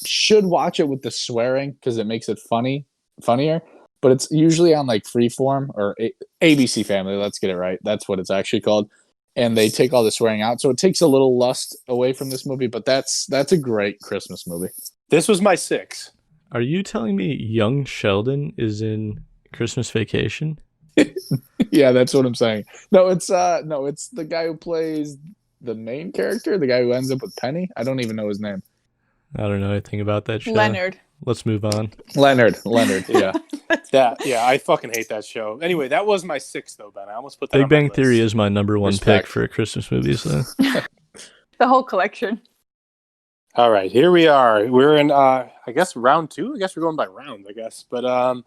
should watch it with the swearing because it makes it funnier. But it's usually on like Freeform or ABC Family. Let's get it right. That's what it's actually called. And they take all the swearing out, so it takes a little lust away from this movie. But that's a great Christmas movie. This was my 6. are you telling me young Sheldon is in Christmas Vacation? Yeah, that's what I'm saying. No, it's the guy who plays the main character, the guy who ends up with Penny. I don't even know his name. I don't know anything about that show. Leonard. Let's move on. Leonard, yeah. I fucking hate that show. Anyway, that was my 6th though, Ben. I almost put that Big on my Bang list. Theory is my number one Respect. pick for Christmas movies, though. The whole collection. All right, here we are. We're in, I guess, round 2. I guess we're going by round, I guess. But,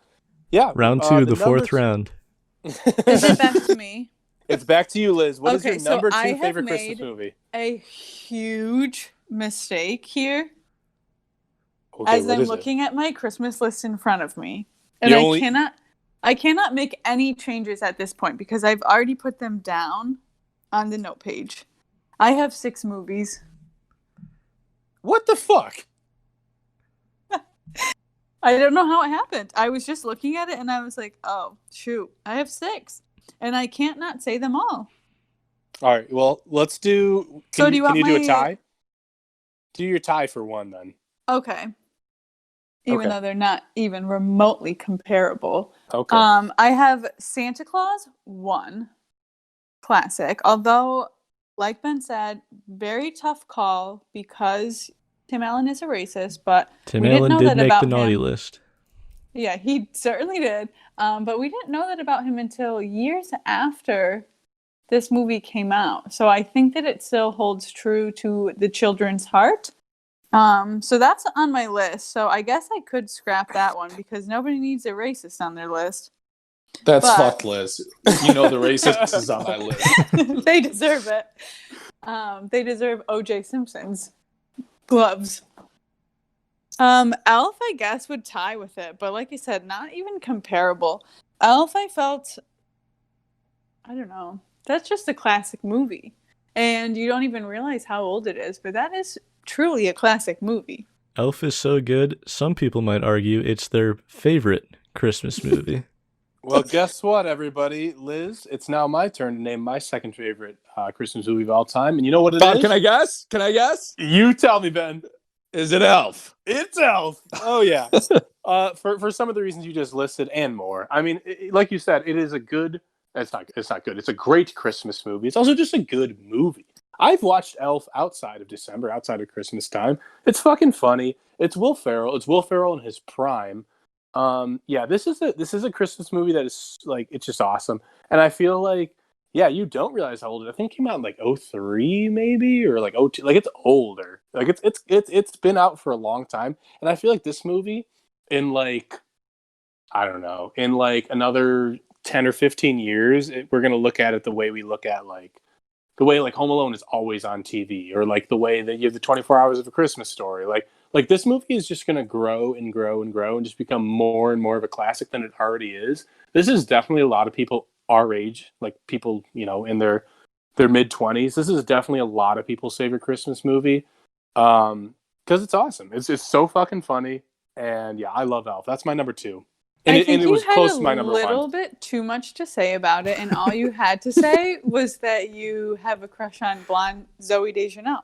yeah. Round 2, the fourth round. Is it back to me? It's back to you, Liz. What is Okay, your so number I 2 have favorite made Christmas movie? A huge mistake here. Okay, As what I'm is it? looking at my Christmas list in front of me. And I cannot make any changes at this point because I've already put them down on the note page. I have 6 movies. What the fuck? I don't know how it happened. I was just looking at it and I was like, oh, shoot, I have 6. And I can't not say them all. All right, well, let's do... So do you want can you do my- a tie? Do your tie for 1, then. Okay. Even Okay. though they're not even remotely comparable. Okay. I have Santa Claus 1, classic. Although, like Ben said, very tough call because Tim Allen is a racist, but Tim we didn't Allen know did that make about the naughty him. list. Yeah, he certainly did. But we didn't know that about him until years after this movie came out. So I think that it still holds true to the children's heart. So that's on my list. So I guess I could scrap that one because nobody needs a racist on their list. That's But- fucked, Liz. You know the racist is on my list. They deserve it. They deserve O.J. Simpson's gloves. Elf, I guess, would tie with it, but like I said, not even comparable. Elf, I felt, I don't know, that's just a classic movie. And you don't even realize how old it is, but that is truly a classic movie. Elf is so good, some people might argue it's their favorite Christmas movie. Well, guess what, everybody? Liz, it's now my turn to name my second favorite Christmas movie of all time. And you know what it is? Can I guess? Can I guess? You tell me, Ben. Is it Elf? It's Elf. Oh, yeah. For some of the reasons you just listed and more. I mean, like you said, it is a good... It's not good. It's a great Christmas movie. It's also just a good movie. I've watched Elf outside of December, outside of Christmas time. It's fucking funny. It's Will Ferrell. It's Will Ferrell in his prime. Yeah, this is a Christmas movie that is like, it's just awesome. And I feel like, yeah, you don't realize how old it is. I think it came out in like 03 maybe, or like 02. Like it's older. Like it's been out for a long time. And I feel like this movie in like, I don't know, in like another 10 or 15 years, we're going to look at it the way we look at like, the way like Home Alone is always on TV, or like the way that you have the 24 Hours of a Christmas Story. Like this movie is just going to grow and grow and grow and just become more and more of a classic than it already is. This is definitely a lot of people our age, like people, you know, in their mid-20s. This is definitely a lot of people's favorite Christmas movie because it's awesome. It's so fucking funny. And yeah, I love Elf. That's my number 2. And I think it was you had close to my number a little 1. bit too much to say about it, and all you had to say was that you have a crush on blonde Zoe Deschanel.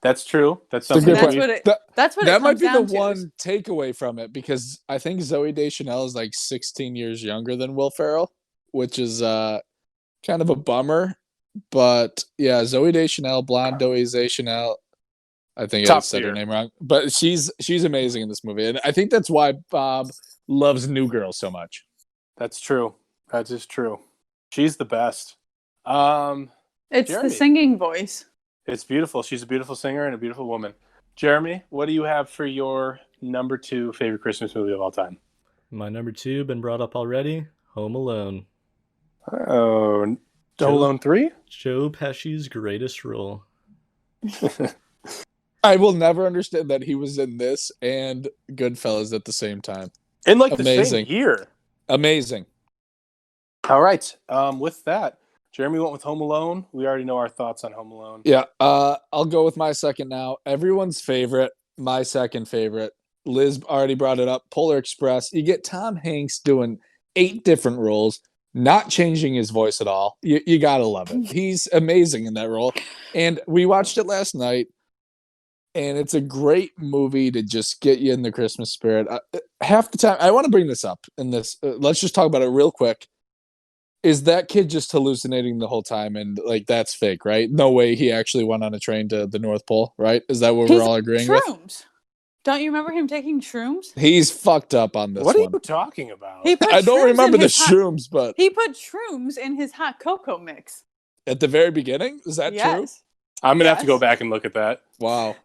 That's true. That's It's a something good That's point. what it. That's what That it might comes be the down to. one takeaway from it, because I think Zoe Deschanel is like 16 years younger than Will Ferrell, which is kind of a bummer. But yeah, Zoe Deschanel, blonde Zoe Deschanel. I think Top I said her tier. name wrong, but she's amazing in this movie, and I think that's why Bob loves New Girl so much. That's true. That is true. She's the best. It's Jeremy. the singing voice. It's beautiful. She's a beautiful singer and a beautiful woman. Jeremy, what do you have for your number 2 favorite Christmas movie of all time? My number 2, been brought up already, Home Alone. Oh, Home Alone 3? Joe Pesci's greatest role. I will never understand that he was in this and Goodfellas at the same time. In like the Amazing. same year. Amazing. All right. With that, Jeremy went with Home Alone. We already know our thoughts on Home Alone. Yeah, I'll go with my second now. Everyone's favorite, my second favorite. Liz already brought it up. Polar Express. You get Tom Hanks doing 8 different roles, not changing his voice at all. You gotta love it. He's amazing in that role. And we watched it last night, and it's a great movie to just get you in the Christmas spirit. Half the time, I want to bring this up in this. Let's just talk about it real quick. Is that kid just hallucinating the whole time? And like, that's fake, right? No way he actually went on a train to the North Pole, right? Is that what we're all agreeing with? Shrooms. Don't you remember him taking shrooms? He's fucked up on this What are one. you talking about? He put I don't shrooms remember in the his hot- shrooms, but He put shrooms in his hot cocoa mix. at the very beginning, is that true? Yes. I'm gonna have to go Yes. back and look at that. Wow.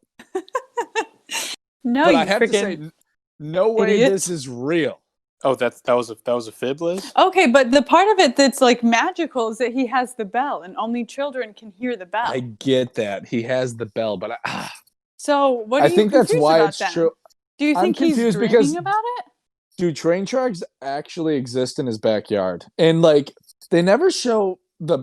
No, But you I have to say, freaking. no way idiot. this is real. Oh, that was a fib, Liz. Okay, but the part of it that's like magical is that he has the bell, and only children can hear the bell. I get that. He has the bell, but So what? Are I you think that's confused why about it's then? true. Do you I'm think he's confused dreaming because- about it? Do train tracks actually exist in his backyard? And like, they never show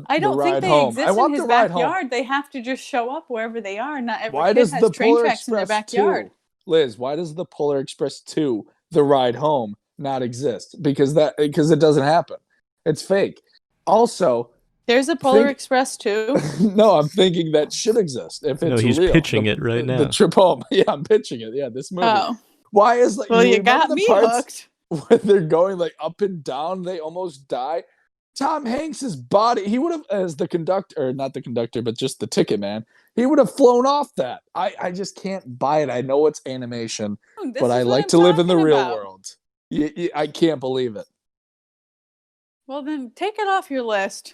I don't the think ride they home. exist I want in his the ride home. backyard. They have to just show up wherever they are. Not every Why kid does has the train Polar tracks in their Express backyard. 2, Liz? Why does the Polar Express 2, the ride home, not exist? Because it doesn't happen. It's fake. Also, There's a Polar Think- Express too. no, I'm thinking that should exist if it's No, he's real. pitching it right now. The trip home. Yeah, I'm pitching it. Yeah, this movie. Oh, Why is like? well, you remember got the me parts hooked. when they're going like up and down, they almost die. Tom Hanks's body, he would have, as the conductor, or not the conductor, but just the ticket man, he would have flown off that. I just can't buy it. I know it's animation, This but I is what like I'm to live in the talking real about. world. I can't believe it. Well, then take it off your list.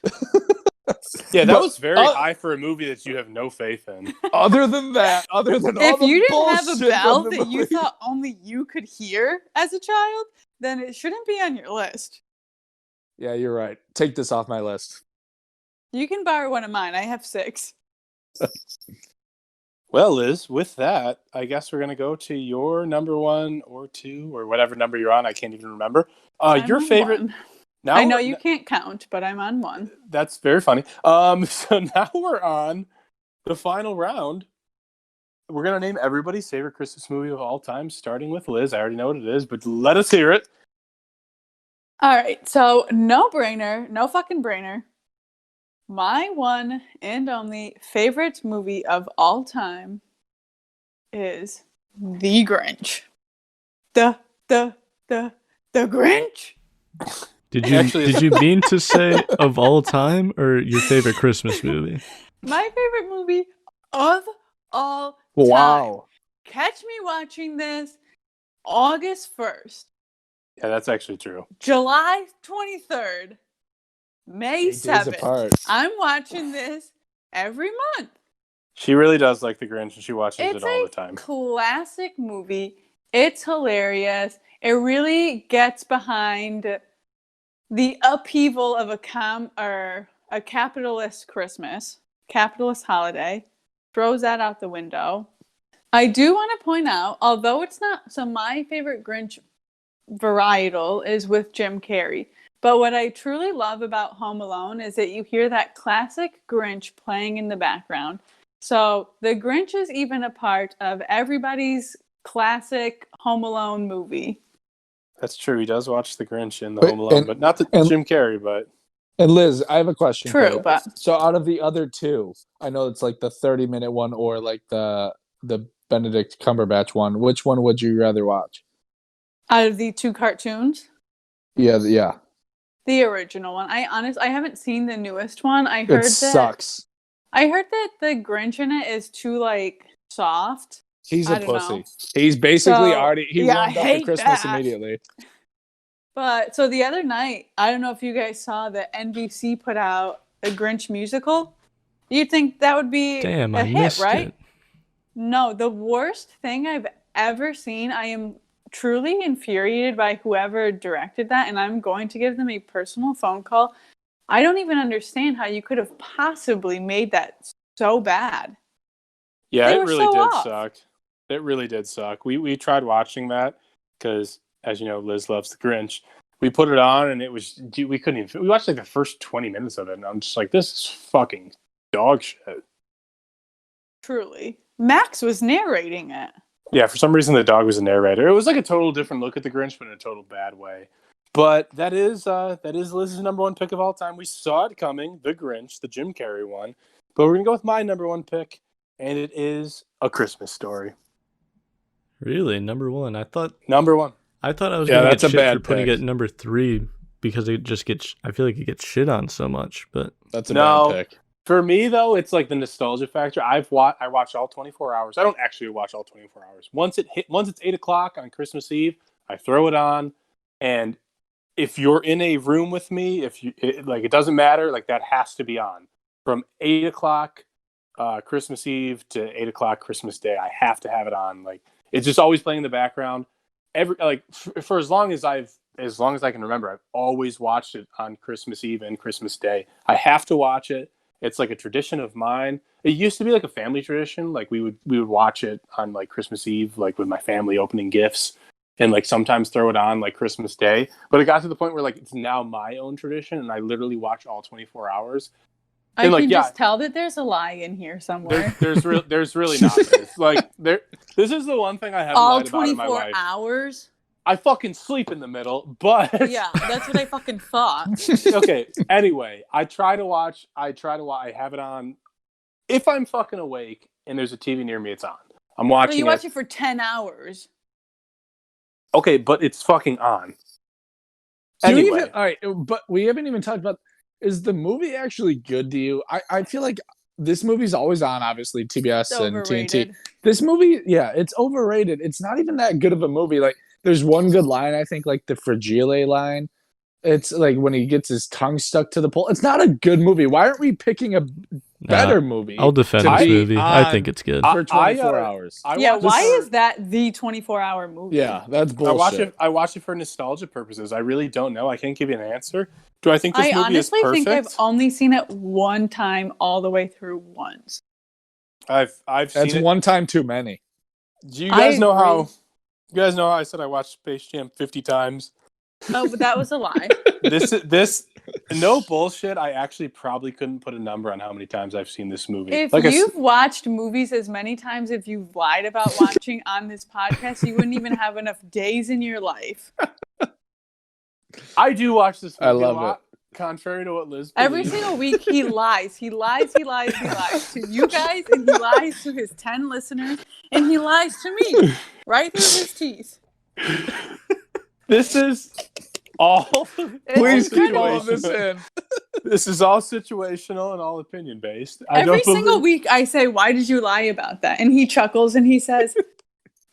Yeah, that But- was very high for a movie that you have no faith in. Other than that, other than all If the you didn't have a bullshit bell from the that you movie- thought only you could hear as a child, then it shouldn't be on your list. Yeah, you're right. Take this off my list. You can borrow one of mine. I have 6. Well, Liz, with that, I guess we're gonna go to your number 1 or 2 or whatever number you're on. I can't even remember. I'm Your on favorite. one. Now I know we're- you can't count, but I'm on one. That's very funny. So now we're on the final round. We're gonna name everybody's favorite Christmas movie of all time, starting with Liz. I already know what it is, but let us hear it. All right, so no brainer, no fucking brainer. My one and only favorite movie of all time is The Grinch. The Grinch. Did you Actually, did you mean to say of all time or your favorite Christmas movie? My favorite movie of all time. Wow. Catch me watching this August 1st, Yeah, that's actually true. July 23rd, May 8 days 7th. apart. I'm watching this every month. She really does like The Grinch, and she watches It's it all a the time. classic movie. It's hilarious. It really gets behind the upheaval of a capitalist Christmas, capitalist holiday. Throws that out the window. I do want to point out, although it's not, so my favorite Grinch varietal is with Jim Carrey. But what I truly love about Home Alone is that you hear that classic Grinch playing in the background. So the Grinch is even a part of everybody's classic Home Alone movie. That's true. He does watch The Grinch in the But- Home Alone, and- but not the and- Jim Carrey. But And Liz, I have a question. for True, you. but So out of the other two, I know it's like the 30-minute one or like the Benedict Cumberbatch one. Which one would you rather watch? out of the 2 cartoons, Yeah, yeah. the original one. I haven't seen the newest one. I heard It sucks. I heard that the Grinch in it is too like soft. He's I a don't pussy. know. He's basically So, already he yeah, I warmed up for hate Christmas that. immediately. But so the other night, I don't know if you guys saw that NBC put out a Grinch musical. You'd think that would be Damn, a I hit, missed right? it. No, the worst thing I've ever seen. I am truly infuriated by whoever directed that, and I'm going to give them a personal phone call. I don't even understand how you could have possibly made that so bad. yeah, They it were really so did off. suck. It really did suck. We tried watching that because, as you know, Liz loves The Grinch. We put it on, and it was we couldn't even. We watched like the first 20 minutes of it, and I'm just like, this is fucking dog shit. Truly. Max was narrating it. Yeah, for some reason the dog was a narrator. It was like a total different look at The Grinch, but in a total bad way. But that is Liz's number 1 pick of all time. We saw it coming, The Grinch, the Jim Carrey one. But we're gonna go with my number 1 pick, and it is A Christmas Story. Really, number 1. Number 1. I thought I was Yeah, gonna that's get a shit bad for putting pick. it number 3 because it just gets. I feel like it gets shit on so much, but That's a No. bad pick. For me though, it's like the nostalgia factor. I watch all 24 hours. I don't actually watch all 24 hours. Once it's 8 o'clock on Christmas Eve, I throw it on, and if you're in a room with me, it doesn't matter. Like that has to be on from 8 o'clock Christmas Eve to 8 o'clock Christmas Day. I have to have it on. Like it's just always playing in the background. For as long as I can remember, I've always watched it on Christmas Eve and Christmas Day. I have to watch it. It's like a tradition of mine. It used to be like a family tradition. Like we would watch it on like Christmas Eve, like with my family opening gifts, and like sometimes throw it on like Christmas Day. But it got to the point where like it's now my own tradition, and I literally watch all 24 hours. I can just tell that there's a lie in here somewhere. There's really not. It's like this is the one thing I haven't all lied about in my 24 life. hours. I fucking sleep in the middle, but yeah, that's what I fucking thought. Okay. Anyway, I have it on. If I'm fucking awake and there's a TV near me, it's on. I'm watching. But you watch it for 10 hours. Okay, but it's fucking on. Anyway, all right, but we haven't even talked about. Is the movie actually good to you? I feel like this movie's always on, obviously, TBS and TNT. This movie, yeah, it's overrated. It's not even that good of a movie. Like, there's one good line, I think, like the Fragile line. It's like when he gets his tongue stuck to the pole. It's not a good movie. Why aren't we picking a better movie? I'll defend this movie. I think it's good. For 24 hours. Why is that the 24-hour movie? Yeah, that's bullshit. I watch it for nostalgia purposes. I really don't know. I can't give you an answer. Do I think this movie is perfect? I honestly think I've only seen it one time all the way through once. I've seen That's it. one time too many. Do you guys know how? You guys know how I said I watched Space Jam 50 times? Oh, but that was a lie. This no bullshit. I actually probably couldn't put a number on how many times I've seen this movie. If you've watched movies as many times as you've lied about watching on this podcast, you wouldn't even have enough days in your life. I do watch this movie I love a lot, it. Contrary to what Liz believes. Every single week he lies. He lies to you guys, and he lies to his 10 listeners, and he lies to me right through his teeth. This is all. Please keep all of this in. This is all situational and all opinion based. Every single week I say, "Why did you lie about that?" And he chuckles and he says,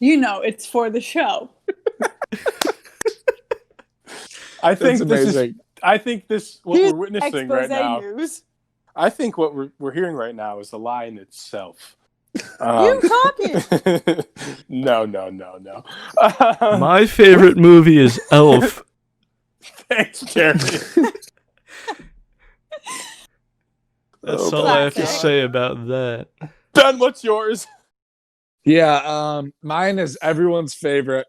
it's for the show. I think what we're witnessing right now. News. I think what we're hearing right now is a lie in itself. You talking? No. My favorite movie is Elf. Thanks, Jeremy. That's all I have to say about that. Ben, what's yours? Yeah, mine is everyone's favorite.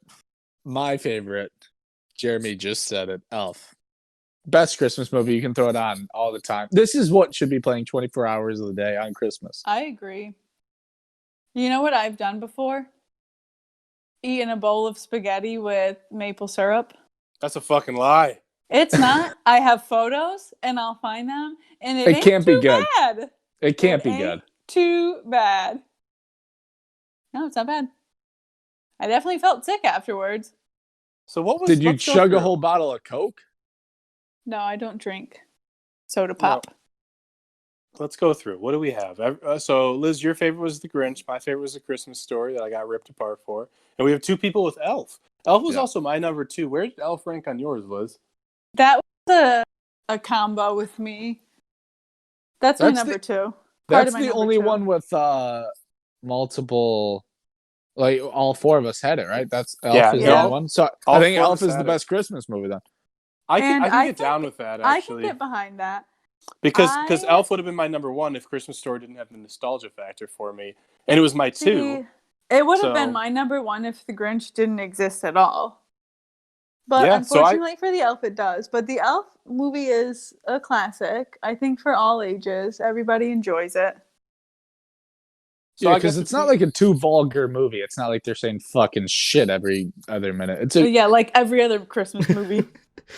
My favorite. Jeremy just said it. Elf. Best Christmas movie. You can throw it on all the time. This is what should be playing 24 hours of the day on Christmas. I agree. You know what I've done before? Eaten a bowl of spaghetti with maple syrup. That's a fucking lie. It's not. I have photos and I'll find them. And it ain't can't be too good. Bad. It can't be good. Too bad. No, it's not bad. I definitely felt sick afterwards. So what was? Did you chug a whole bottle of Coke? No, I don't drink soda pop. No. Let's go through. What do we have? So, Liz, your favorite was The Grinch. My favorite was A Christmas Story that I got ripped apart for. And we have two people with Elf. Elf was also my number 2. Where did Elf rank on yours, Liz? That was a combo with me. That's my number 2. That's the only one with multiple. Like all 4 of us had it, right? That's Elf is the only one. So I think Elf is the best Christmas movie then. I can get down with that. Actually, I can get behind that because Elf would have been my number 1 if Christmas Story didn't have the nostalgia factor for me, and it was my 2. It would have been my number 1 if The Grinch didn't exist at all. But unfortunately for the Elf, it does. But the Elf movie is a classic. I think for all ages, everybody enjoys it. So because it's not like a too vulgar movie. It's not like they're saying fucking shit every other minute. Like every other Christmas movie.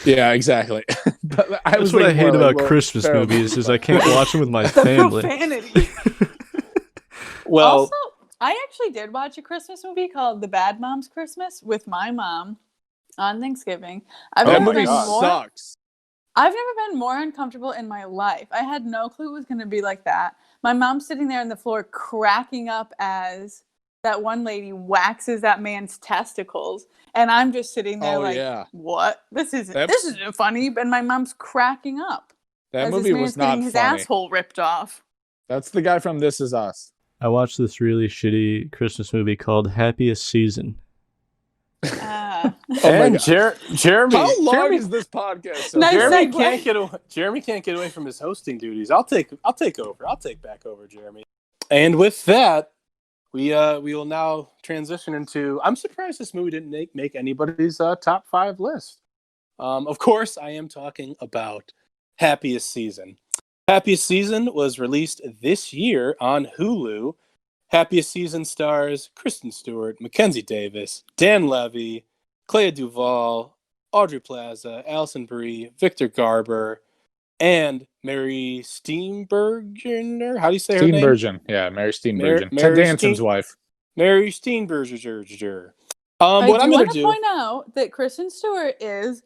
Yeah, exactly. But That's what I hate about Christmas movies is I can't watch them with my family. Profanity. Well, also, I actually did watch a Christmas movie called The Bad Moms Christmas with my mom on Thanksgiving. That movie sucks. I've never been more uncomfortable in my life. I had no clue it was going to be like that. My mom's sitting there on the floor cracking up as that one lady waxes that man's testicles. And I'm just sitting there what? This isn't funny. And my mom's cracking up. That as movie this man's was not getting his funny. asshole ripped off. That's the guy from This Is Us. I watched this really shitty Christmas movie called Happiest Season. And Jeremy, How long Jeremy, is this podcast? So Nice far? Jeremy can't get away from his hosting duties. I'll take over. I'll take back over, Jeremy. And with that, we will now transition into. I'm surprised this movie didn't make anybody's top 5 list. Of course, I am talking about Happiest Season. Happiest Season was released this year on Hulu. Happiest Season stars Kristen Stewart, Mackenzie Davis, Dan Levy, Clea Duvall, Audrey Plaza, Alison Brie, Victor Garber, and Mary Steenburgen. How do you say her name? Steenburgen. Yeah, Mary Steenburgen. Ted Mary Danson's wife. Mary Steenburgen. I What I'm going want to to point out that Kristen Stewart is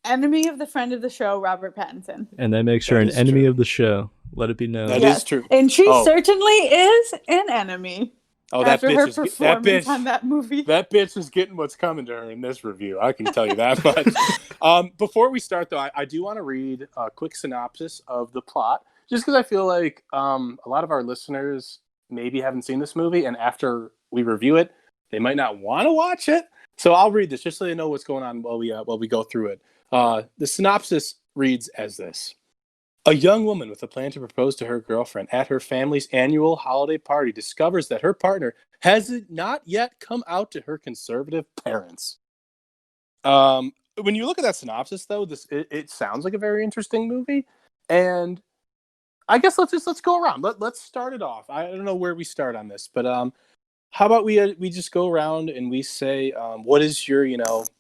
enemy of the friend of the show, Robert Pattinson. And that makes her That an is enemy true. of the show. Let it be known. That is true. And she Oh. certainly is an enemy. Oh, that after her bitch performance on that movie. That bitch is getting what's coming to her in this review. I can tell you that much. Before we start, though, I do want to read a quick synopsis of the plot, just because I feel like a lot of our listeners maybe haven't seen this movie, and after we review it, they might not want to watch it. So I'll read this just so they know what's going on while we go through it. The synopsis reads as this. A young woman with a plan to propose to her girlfriend at her family's annual holiday party discovers that her partner has not yet come out to her conservative parents. When you look at that synopsis, though, it sounds like a very interesting movie, and I guess let's go around. Let's start it off. I don't know where we start on this, but how about we just go around and we say what is your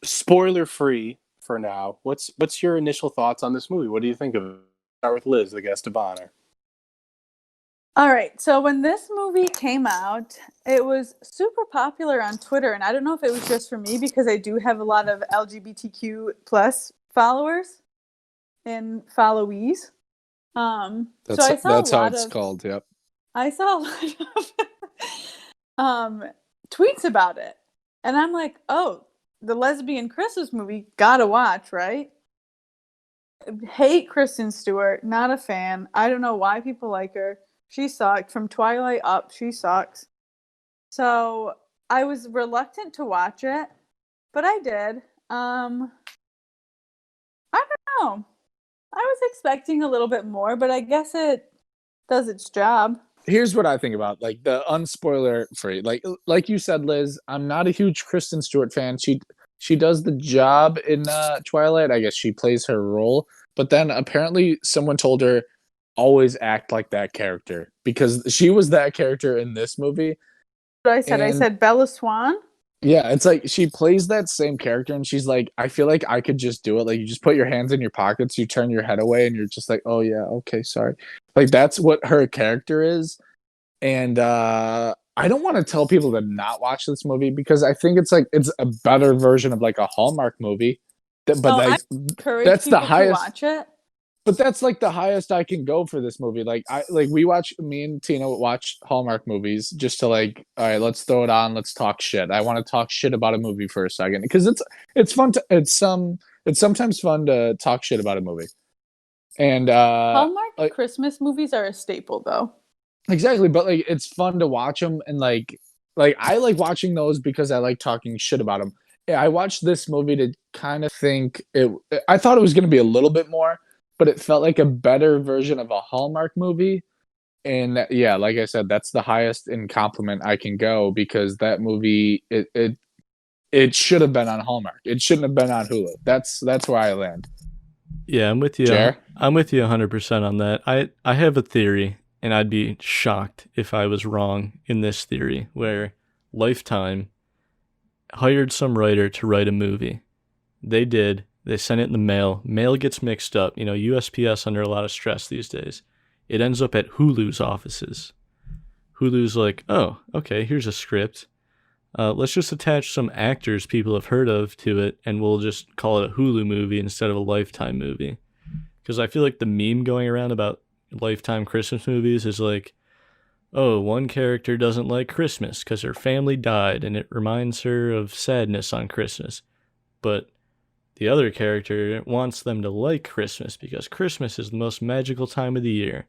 spoiler free for now? What's your initial thoughts on this movie? What do you think of it? Start with Liz, the guest of honor. All right. So when this movie came out, it was super popular on Twitter. And I don't know if it was just for me because I do have a lot of LGBTQ plus followers and followees. That's how it's called. Yep. I saw a lot of tweets about it. And I'm like, oh, the lesbian Christmas movie, gotta watch, right? Hate Kristen Stewart, not a fan. I don't know why people like her. She sucked. From Twilight up, she sucks. So I was reluctant to watch it, but I did. I don't know. I was expecting a little bit more, but I guess it does its job. Here's what I think about like the unspoiler free. Like you said, Liz, I'm not a huge Kristen Stewart fan. She does the job in Twilight. I guess she plays her role. But then apparently someone told her, always act like that character. Because she was that character in this movie. What I said? I said Bella Swan? Yeah, it's like she plays that same character and she's like, I feel like I could just do it. Like you just put your hands in your pockets, you turn your head away and you're just like, oh yeah, okay, sorry. Like that's what her character is. And I don't want to tell people to not watch this movie because I think it's a better version of like a Hallmark movie. But I encourage that's the people highest. to watch it. But that's like the highest I can go for this movie. Me and Tina watch Hallmark movies just to like, all right, let's throw it on, let's talk shit. I want to talk shit about a movie for a second because it's fun it's sometimes fun to talk shit about a movie. And Hallmark Christmas movies are a staple though. Exactly, but like it's fun to watch them and like I like watching those because I like talking shit about them. I watched this movie to kind of think I thought it was going to be a little bit more, but it felt like a better version of a Hallmark movie. And yeah, like I said, that's the highest in compliment I can go because that movie it should have been on Hallmark. It shouldn't have been on Hulu. That's where I land. Yeah, I'm with you. Jer? I'm with you 100% on that. I have a theory, and I'd be shocked if I was wrong in this theory, where Lifetime hired some writer to write a movie. They did. They sent it in the mail. Mail gets mixed up. USPS under a lot of stress these days. It ends up at Hulu's offices. Hulu's like, oh, okay, here's a script. let's just attach some actors people have heard of to it, and we'll just call it a Hulu movie instead of a Lifetime movie. Because I feel like the meme going around about Lifetime Christmas movies is like, oh, one character doesn't like Christmas because her family died and it reminds her of sadness on Christmas. But the other character wants them to like Christmas because Christmas is the most magical time of the year.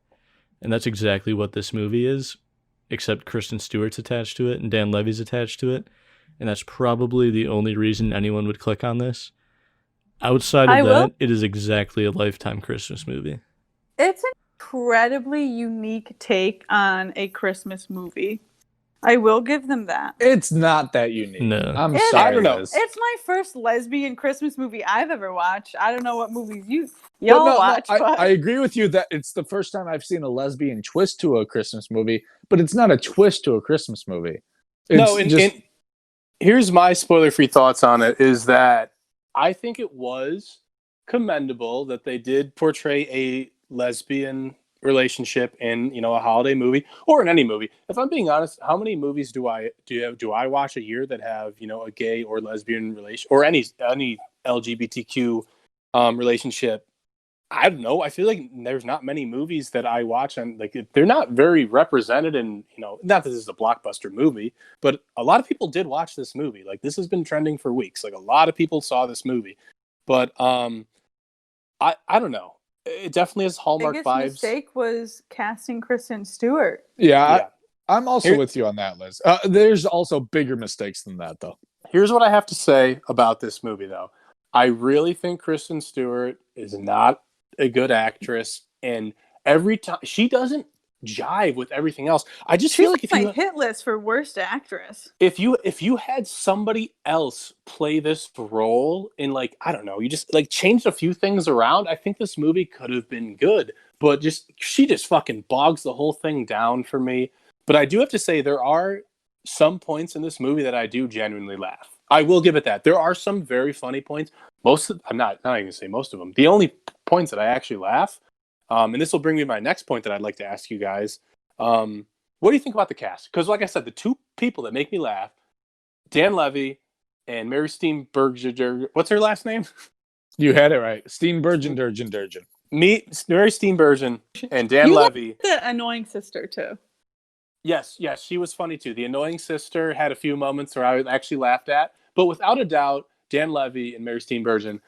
And that's exactly what this movie is, except Kristen Stewart's attached to it and Dan Levy's attached to it. And that's probably the only reason anyone would click on this. Outside of that, it is exactly a Lifetime Christmas movie. It's an incredibly unique take on a Christmas movie. I will give them that. It's not that unique. No. I'm sorry. I don't know. Liz. It's my first lesbian Christmas movie I've ever watched. I don't know what movies y'all watch. I agree with you that it's the first time I've seen a lesbian twist to a Christmas movie, but it's not a twist to a Christmas movie. And here's my spoiler-free thoughts on it, is that I think it was commendable that they did portray a lesbian relationship in, a holiday movie or in any movie. If I'm being honest, how many movies do I watch a year that have, a gay or lesbian relation or any LGBTQ relationship? I don't know. I feel like there's not many movies that I watch, and like they're not very represented in, not that this is a blockbuster movie, but a lot of people did watch this movie. Like, this has been trending for weeks. Like, a lot of people saw this movie, but I don't know. It definitely has Hallmark biggest vibes. Mistake was casting Kristen Stewart. Yeah. I'm also with you on that, Liz. There's also bigger mistakes than that, though. Here's what I have to say about this movie, though. I really think Kristen Stewart is not a good actress, and every time she doesn't jive with everything else. I just feel like if my hit list for worst actress. If you had somebody else play this role in, like, I don't know, you just like changed a few things around, I think this movie could have been good. But she just fucking bogs the whole thing down for me. But I do have to say there are some points in this movie that I do genuinely laugh. I will give it that. There are some very funny points. I'm not even gonna say most of them. The only points that I actually laugh, and this will bring me to my next point that I'd like to ask you guys. What do you think about the cast? Because, like I said, the two people that make me laugh, Dan Levy and Mary Steenburgen. What's her last name? You had it right. Steenburgen. Mary Steenburgen and Dan Levy. The annoying sister too. Yes, she was funny too. The annoying sister had a few moments where I actually laughed at, but without a doubt, Dan Levy and Mary Steenburgen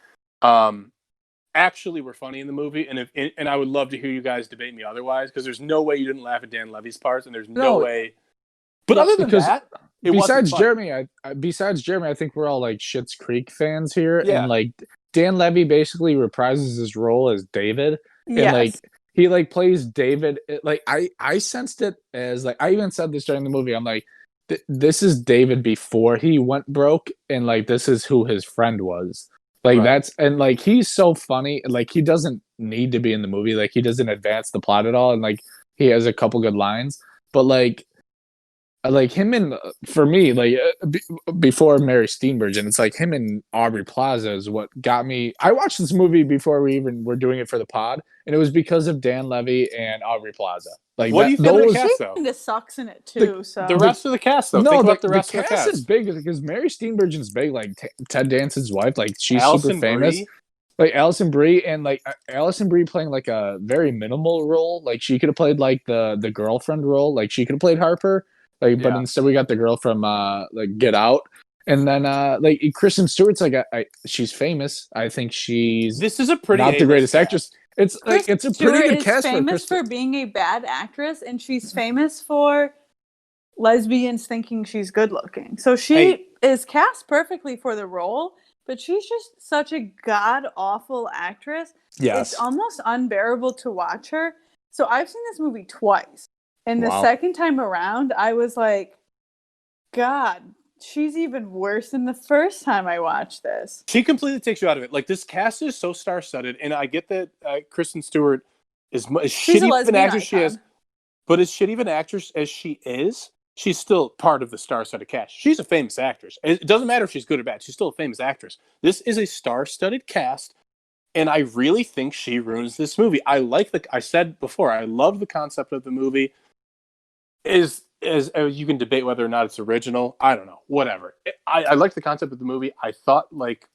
actually were funny in the movie, and I would love to hear you guys debate me otherwise, because there's no way you didn't laugh at Dan Levy's parts, and there's no way. But other than that, besides Jeremy, I think we're all like Schitt's Creek fans here, and like Dan Levy basically reprises his role as David, and like he like plays David. Like I sensed it as, like, I even said this during the movie. I'm like, this is David before he went broke, and like this is who his friend was. Like and like he's so funny. Like, he doesn't need to be in the movie. Like, he doesn't advance the plot at all, and like he has a couple good lines. But like him and, for me, like before Mary Steenburgen, it's like him and Aubrey Plaza is what got me. I watched this movie before we even were doing it for the pod, and it was because of Dan Levy and Aubrey Plaza. Like, what do you think of the cast, though? Kind of sucks in it too. The rest of the cast, though. Think about the rest of the cast. Is big because Mary Steenburgen's big. Like Ted Danson's wife, like she's Alison super famous. Brie. Like Alison Brie, and like Alison Brie playing like a very minimal role. Like, she could have played like the girlfriend role. Like, she could have played Harper. Like, but instead we got the girl from like Get Out. And then like Kristen Stewart's like she's famous. I think this is a pretty not the greatest actress. It's like it's a pretty good cast. She's famous for being a bad actress, and she's famous for lesbians thinking she's good looking. So she is cast perfectly for the role, but she's just such a god awful actress. Yes, it's almost unbearable to watch her. So I've seen this movie twice, and the second time around, I was like, God, she's even worse than the first time I watched this. She completely takes you out of it. Like, this cast is so star-studded, and I get that Kristen Stewart is shitty of an actress she is, but as shitty of an actress as she is, she's still part of the star-studded cast. She's a famous actress. It doesn't matter if she's good or bad. She's still a famous actress. This is a star-studded cast, and I really think she ruins this movie. I said before, I love the concept of the movie. as you can debate whether or not it's original. I don't know. Whatever. I like the concept of the movie. I thought like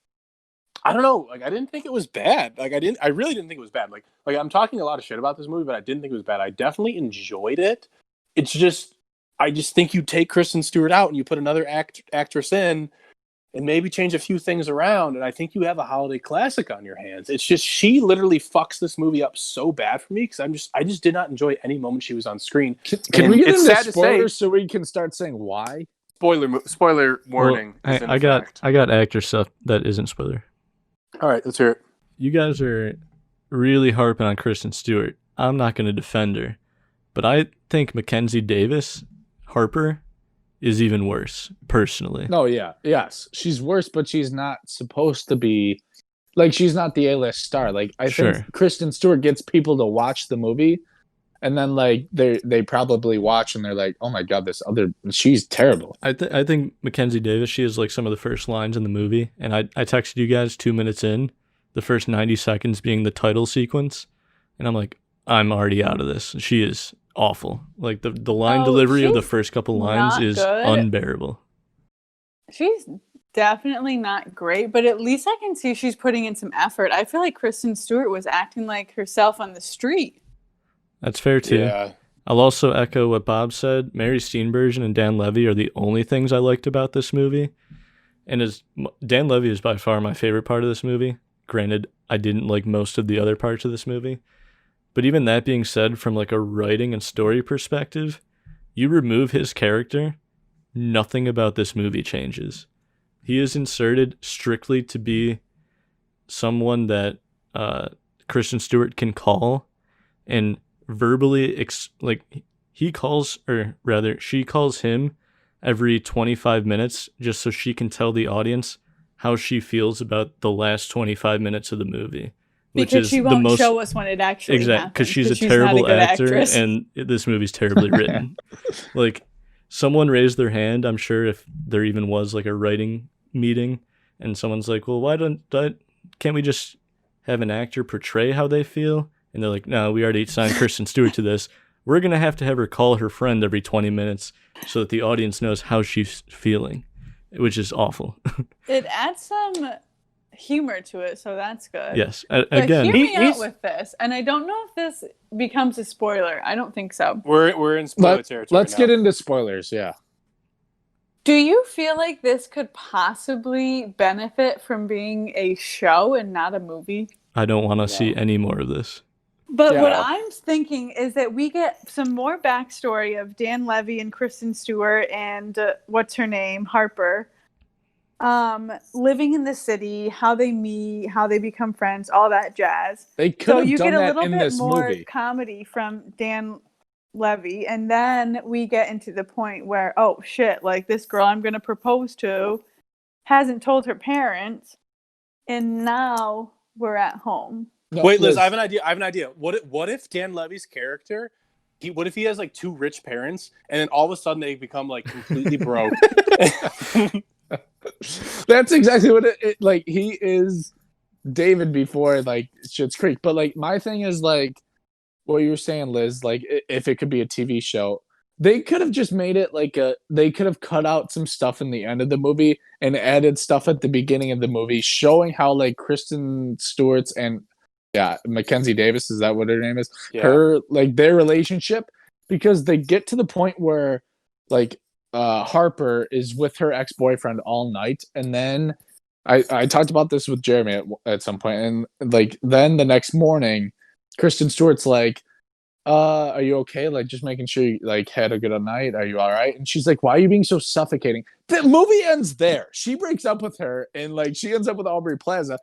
I don't know. Like I didn't think it was bad. Like I really didn't think it was bad. Like I'm talking a lot of shit about this movie, but I didn't think it was bad. I definitely enjoyed it. It's just I just think you take Kristen Stewart out and you put another actress in and maybe change a few things around, and I think you have a holiday classic on your hands. It's just she literally fucks this movie up so bad for me because I just did not enjoy any moment she was on screen. Can we get it's into sad to spoilers say, so we can start saying why? spoiler warning. Well, I got actor stuff that isn't spoiler. All right, let's hear it. You guys are really harping on Kristen Stewart. I'm not going to defend her, but I think Mackenzie Davis, Harper, is even worse, personally. No, yeah. Yes. She's worse, but she's not supposed to be like she's not the A-list star. Like I think Kristen Stewart gets people to watch the movie and then like they probably watch and they're like, "Oh my god, she's terrible." I think Mackenzie Davis, she has like some of the first lines in the movie, and I texted you guys 2 minutes in, the first 90 seconds being the title sequence, and I'm like, I'm already out of this. She is awful. Like the line delivery of the first couple lines is unbearable. She's definitely not great, but at least I can see she's putting in some effort. I feel like Kristen Stewart was acting like herself on the street. That's fair too. Yeah. I'll also echo what Bob said. Mary Steenburgen and Dan Levy are the only things I liked about this movie. And Dan Levy is by far my favorite part of this movie. Granted, I didn't like most of the other parts of this movie. But even that being said, from like a writing and story perspective, you remove his character, nothing about this movie changes. He is inserted strictly to be someone that Kristen Stewart can call and verbally she calls him every 25 minutes just so she can tell the audience how she feels about the last 25 minutes of the movie. Because she won't show us when it actually happens. Because she's a terrible actor and this movie's terribly written. Like, someone raised their hand, I'm sure, if there even was like a writing meeting, and someone's like, well, can't we just have an actor portray how they feel? And they're like, no, we already signed Kristen Stewart to this. We're going to have her call her friend every 20 minutes so that the audience knows how she's feeling, which is awful. It adds some humor to it, so that's good. Yes. But again, hear me out with this, and I don't know if this becomes a spoiler. I don't think so. We're in spoiler territory. Let's get into spoilers. Yeah. Do you feel like this could possibly benefit from being a show and not a movie? I don't want to see any more of this. But what I'm thinking is that we get some more backstory of Dan Levy and Kristen Stewart and what's her name, Harper, living in the city, how they meet, how they become friends, all that jazz. They could have done that in this movie. So you get a little bit more comedy from Dan Levy, and then we get into the point where, oh shit, like this girl I'm going to propose to hasn't told her parents, and now we're at home. No, wait, Liz, I have an idea. What if Dan Levy's character, what if he has like two rich parents, and then all of a sudden they become like completely broke? That's exactly what it like. He is David before like Schitt's Creek, but like my thing is like what you were saying, Liz. Like if it could be a TV show, they could have just made it like they could have cut out some stuff in the end of the movie and added stuff at the beginning of the movie, showing how like Kristen Stewart's and Mackenzie Davis, is that what her name is? Yeah. Her like their relationship, because they get to the point where like Harper is with her ex-boyfriend all night, and then I talked about this with Jeremy at some point, and like then the next morning Kristen Stewart's like, are you okay? Like just making sure you like had a good night. Are you all right? And she's like, why are you being so suffocating? The movie ends there. She breaks up with her and like she ends up with Aubrey Plaza.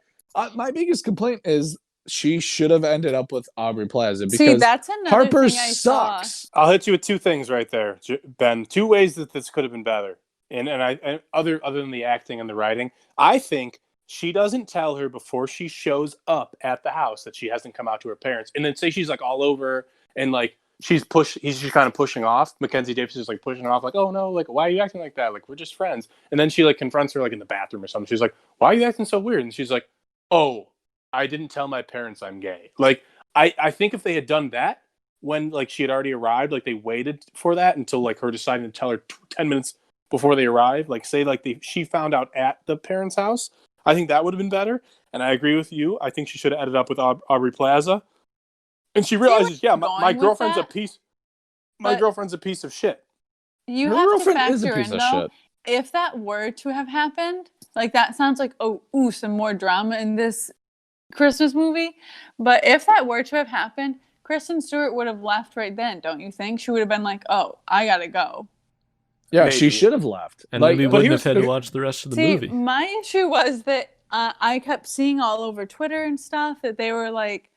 My biggest complaint is she should have ended up with Aubrey Plaza because that's another Harper thing I sucks. saw. I'll hit you with two things right there, Ben. Two ways that this could have been better, and other than the acting and the writing, I think she doesn't tell her before she shows up at the house that she hasn't come out to her parents, and then say she's like all over and like he's just kind of pushing off. Mackenzie Davis is like pushing her off, like, oh no, like why are you acting like that? Like we're just friends. And then she like confronts her like in the bathroom or something. She's like, why are you acting so weird? And she's like, oh, I didn't tell my parents I'm gay. Like, I think if they had done that, when like she had already arrived, like they waited for that until like her deciding to tell her 10 minutes before they arrived. Like say like she found out at the parents' house. I think that would have been better. And I agree with you. I think she should have ended up with Aubrey Plaza. And she realizes, yeah, my girlfriend's a piece. My girlfriend's a piece of shit. You Your have to girlfriend is a factor piece in of though, shit. if that were to have happened, like that sounds like some more drama in this Christmas movie. But if that were to have happened, Kristen Stewart would have left right then, don't you think? She would have been like, "Oh, I gotta go." Yeah, Maybe. she should have left. And Like, then we but wouldn't have here's- had to watch the rest of the See, movie. my issue was that I kept seeing all over Twitter and stuff that they were like,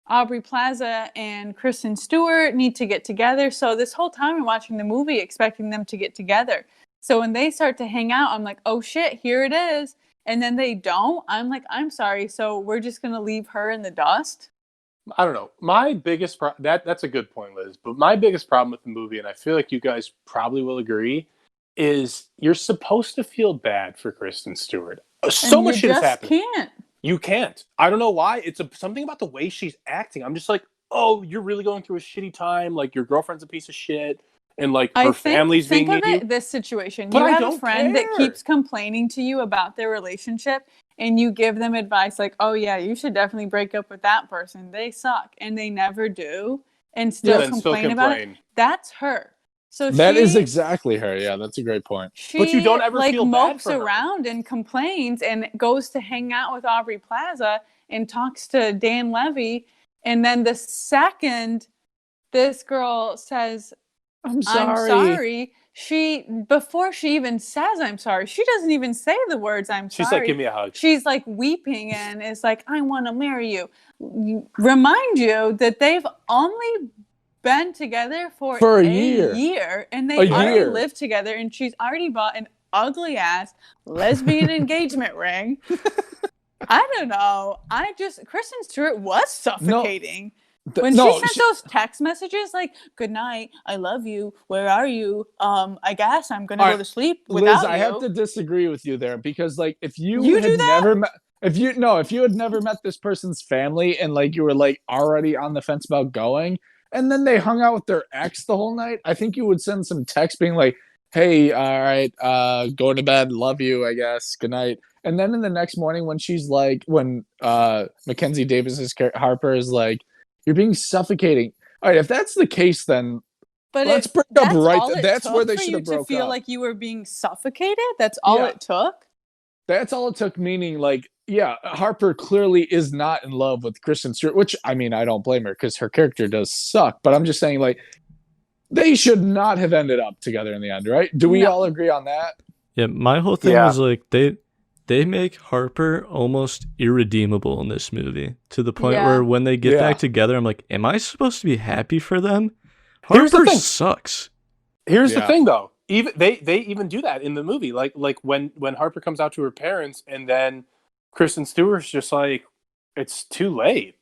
Aubrey Plaza and Kristen Stewart need to get together. So this whole time I'm watching the movie expecting them to get together. So when they start to hang out, I'm like, oh shit, here it is. And then they don't. I'm like, I'm sorry. So we're just going to leave her in the dust? I don't know. My biggest that's a good point, Liz. But my biggest problem with the movie, and I feel like you guys probably will agree, is you're supposed to feel bad for Kristen Stewart. So much shit has happened. Can't. You can't. I don't know why. It's something about the way she's acting. I'm just like, oh, you're really going through a shitty time. Like your girlfriend's a piece of shit, and like her family's being think of mean to it you. this situation. But You I have don't a friend that care. keeps complaining to you about their relationship, and you give them advice like, oh yeah, you should definitely break up with that person. They suck, and they never do, and still then complain about it. That's her. So that is exactly her. Yeah, that's a great point. She, But you don't ever like feel bad mopes for her. around and complains and goes to hang out with Aubrey Plaza and talks to Dan Levy, and then the second this girl says, I'm I'm sorry. Before she even says I'm sorry, she doesn't even say the words I'm sorry. She's like, give me a hug. She's like weeping and is like, I want to marry you. Remind you that they've only been together for a year and they already live together, and she's already bought an ugly ass lesbian engagement ring. I don't know. Kristen Stewart was suffocating. When she sent those text messages like, good night, I love you, where are you? I guess I'm going to go to sleep without Liz, you. I have to disagree with you there because like if you do had that? never met if you had never met this person's family and like you were like already on the fence about going and then they hung out with their ex the whole night, I think you would send some text being like, hey, all right, going to bed, love you, I guess, good night. And then in the next morning when she's like, when Mackenzie Davis's Harper is like, you're being suffocating. All right, if that's the case, then let's break up right there. That's where they should have broke up. To feel like you were being suffocated? That's all it took? That's all it took, meaning like, yeah, Harper clearly is not in love with Kristen Stewart, which, I mean, I don't blame her because her character does suck. But I'm just saying, like, they should not have ended up together in the end, right? Do we all agree on that? Yeah, my whole thing was like, they make Harper almost irredeemable in this movie to the point where when they get back together, I'm like, am I supposed to be happy for them? Harper sucks. Here's the thing, though. Even they even do that in the movie. Like when Harper comes out to her parents, and then Kristen Stewart's just like, it's too late.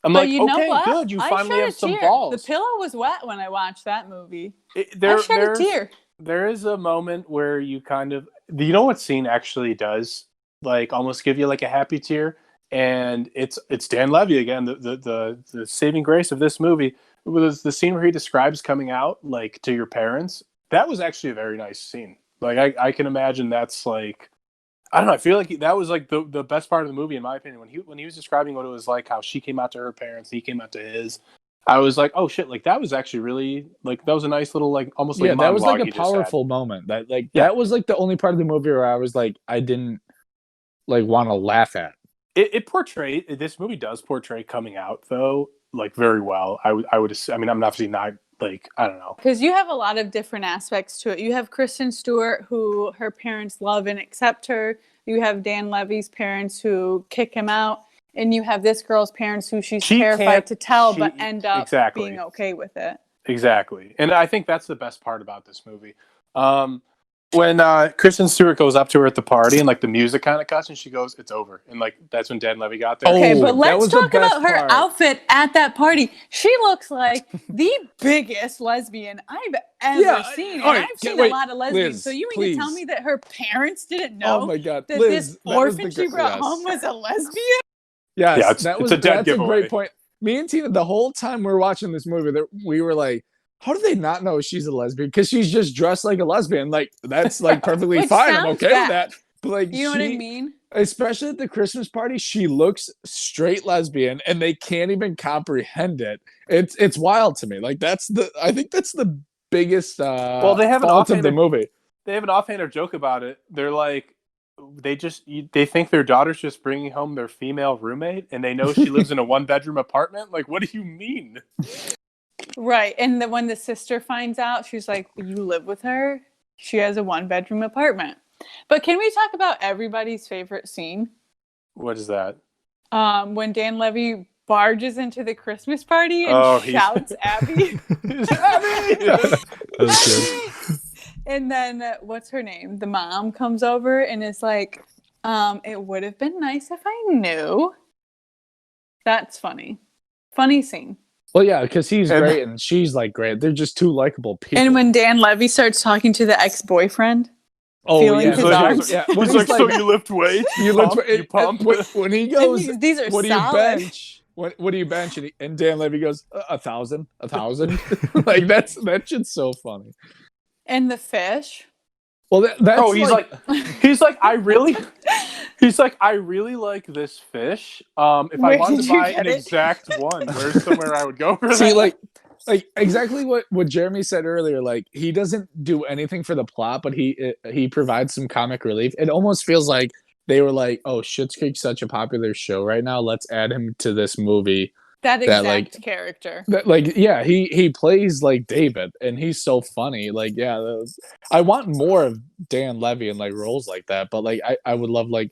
I'm like, okay, good. You finally have some balls. The pillow was wet when I watched that movie. I shed a tear. There is a moment where you kind of, you know what scene actually does like almost give you like a happy tear, and it's Dan Levy again, the saving grace of this movie. It was the scene where he describes coming out like to your parents. That was actually a very nice scene. Like I can imagine that's like, I don't know. I feel like that was like the best part of the movie in my opinion. When he was describing what it was like, how she came out to her parents, he came out to his. I was like, oh shit! Like that was actually really like that was a nice little like almost like that was like a powerful moment. That was like the only part of the movie where I was like, I didn't like want to laugh at. It portrayed, this movie does portray coming out though like very well. I mean I'm obviously not like, I don't know, because you have a lot of different aspects to it. You have Kristen Stewart, who her parents love and accept her. You have Dan Levy's parents who kick him out. And you have this girl's parents who she's terrified to tell, but end up being okay with it. Exactly. And I think that's the best part about this movie. When Kristen Stewart goes up to her at the party and like the music kind of cuts and she goes, it's over. And like that's when Dan Levy got there. Okay, but let's talk about her outfit at that party. She looks like the biggest lesbian I've ever seen. And I've seen a lot of lesbians. Liz, so you mean to tell me that her parents didn't know that Liz, this orphan she brought home was a lesbian? Yes, that's a great point. me and Tina, the whole time we were watching this movie, that we were like, how do they not know she's a lesbian? Because she's just dressed like a lesbian. Like, that's like perfectly Which fine. I'm sounds okay with bad. that. But like, You know what I mean? especially at the Christmas party, she looks straight lesbian, and they can't even comprehend it. It's wild to me. Like, I think that's the biggest Well, they have an fault of the offhanded movie. They have an offhanded joke about it. They're like, they think their daughter's just bringing home their female roommate, and they know she lives in a 1-bedroom apartment. Like, what do you mean? Right. And when the sister finds out, she's like, you live with her? She has a 1-bedroom apartment. But can we talk about everybody's favorite scene? What is that? When Dan Levy barges into the Christmas party and shouts, Abby. That was good. And then, what's her name? The mom comes over and is like, it would have been nice if I knew. That's funny. Funny scene. Well, yeah, because he's great and she's like great. They're just two likable people. And when Dan Levy starts talking to the ex-boyfriend, feeling his arms. Yeah, He's like, so you lift weights? You pump. When he goes, These are what do you solid. bench? What do you bench? And Dan Levy goes, 1,000. Like, that shit's so funny. And the fish. Well, that's he's like, I really like this fish. If I Where wanted did to you buy get an it? exact one, where's somewhere I would go for See, that? like exactly what Jeremy said earlier. Like, he doesn't do anything for the plot, but he provides some comic relief. It almost feels like they were like, oh, Schitt's Creek's such a popular show right now. Let's add him to this movie. That exact character. Yeah, he plays like David, and he's so funny. Like, yeah, I want more of Dan Levy in like roles like that. But like, I would love like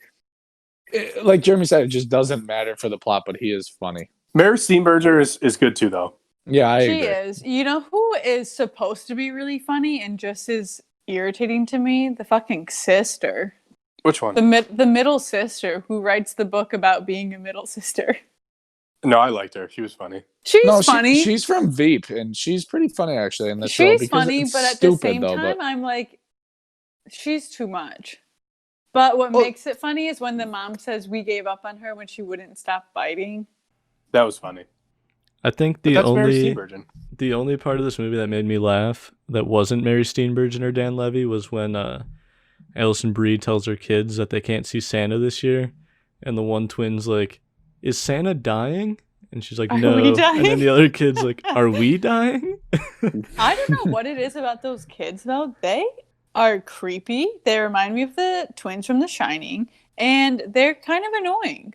Jeremy said, it just doesn't matter for the plot, but he is funny. Mary Steenburgen is good too, though. Yeah, I She agree. is. You know who is supposed to be really funny and just is irritating to me? The fucking sister. Which one? The middle sister who writes the book about being a middle sister. No, I liked her. She was funny. She's funny. She's from Veep, and she's pretty funny actually in this show. She's funny, but at the same time, I'm like, she's too much. But what makes it funny is when the mom says we gave up on her when she wouldn't stop biting. That was funny. I think the only part of this movie that made me laugh that wasn't Mary Steenburgen or Dan Levy was when Alison Brie tells her kids that they can't see Santa this year, and the one twin's like, is Santa dying? And she's like, no. And then the other kid's like, are we dying? I don't know what it is about those kids, though. They are creepy. They remind me of the twins from The Shining, and they're kind of annoying.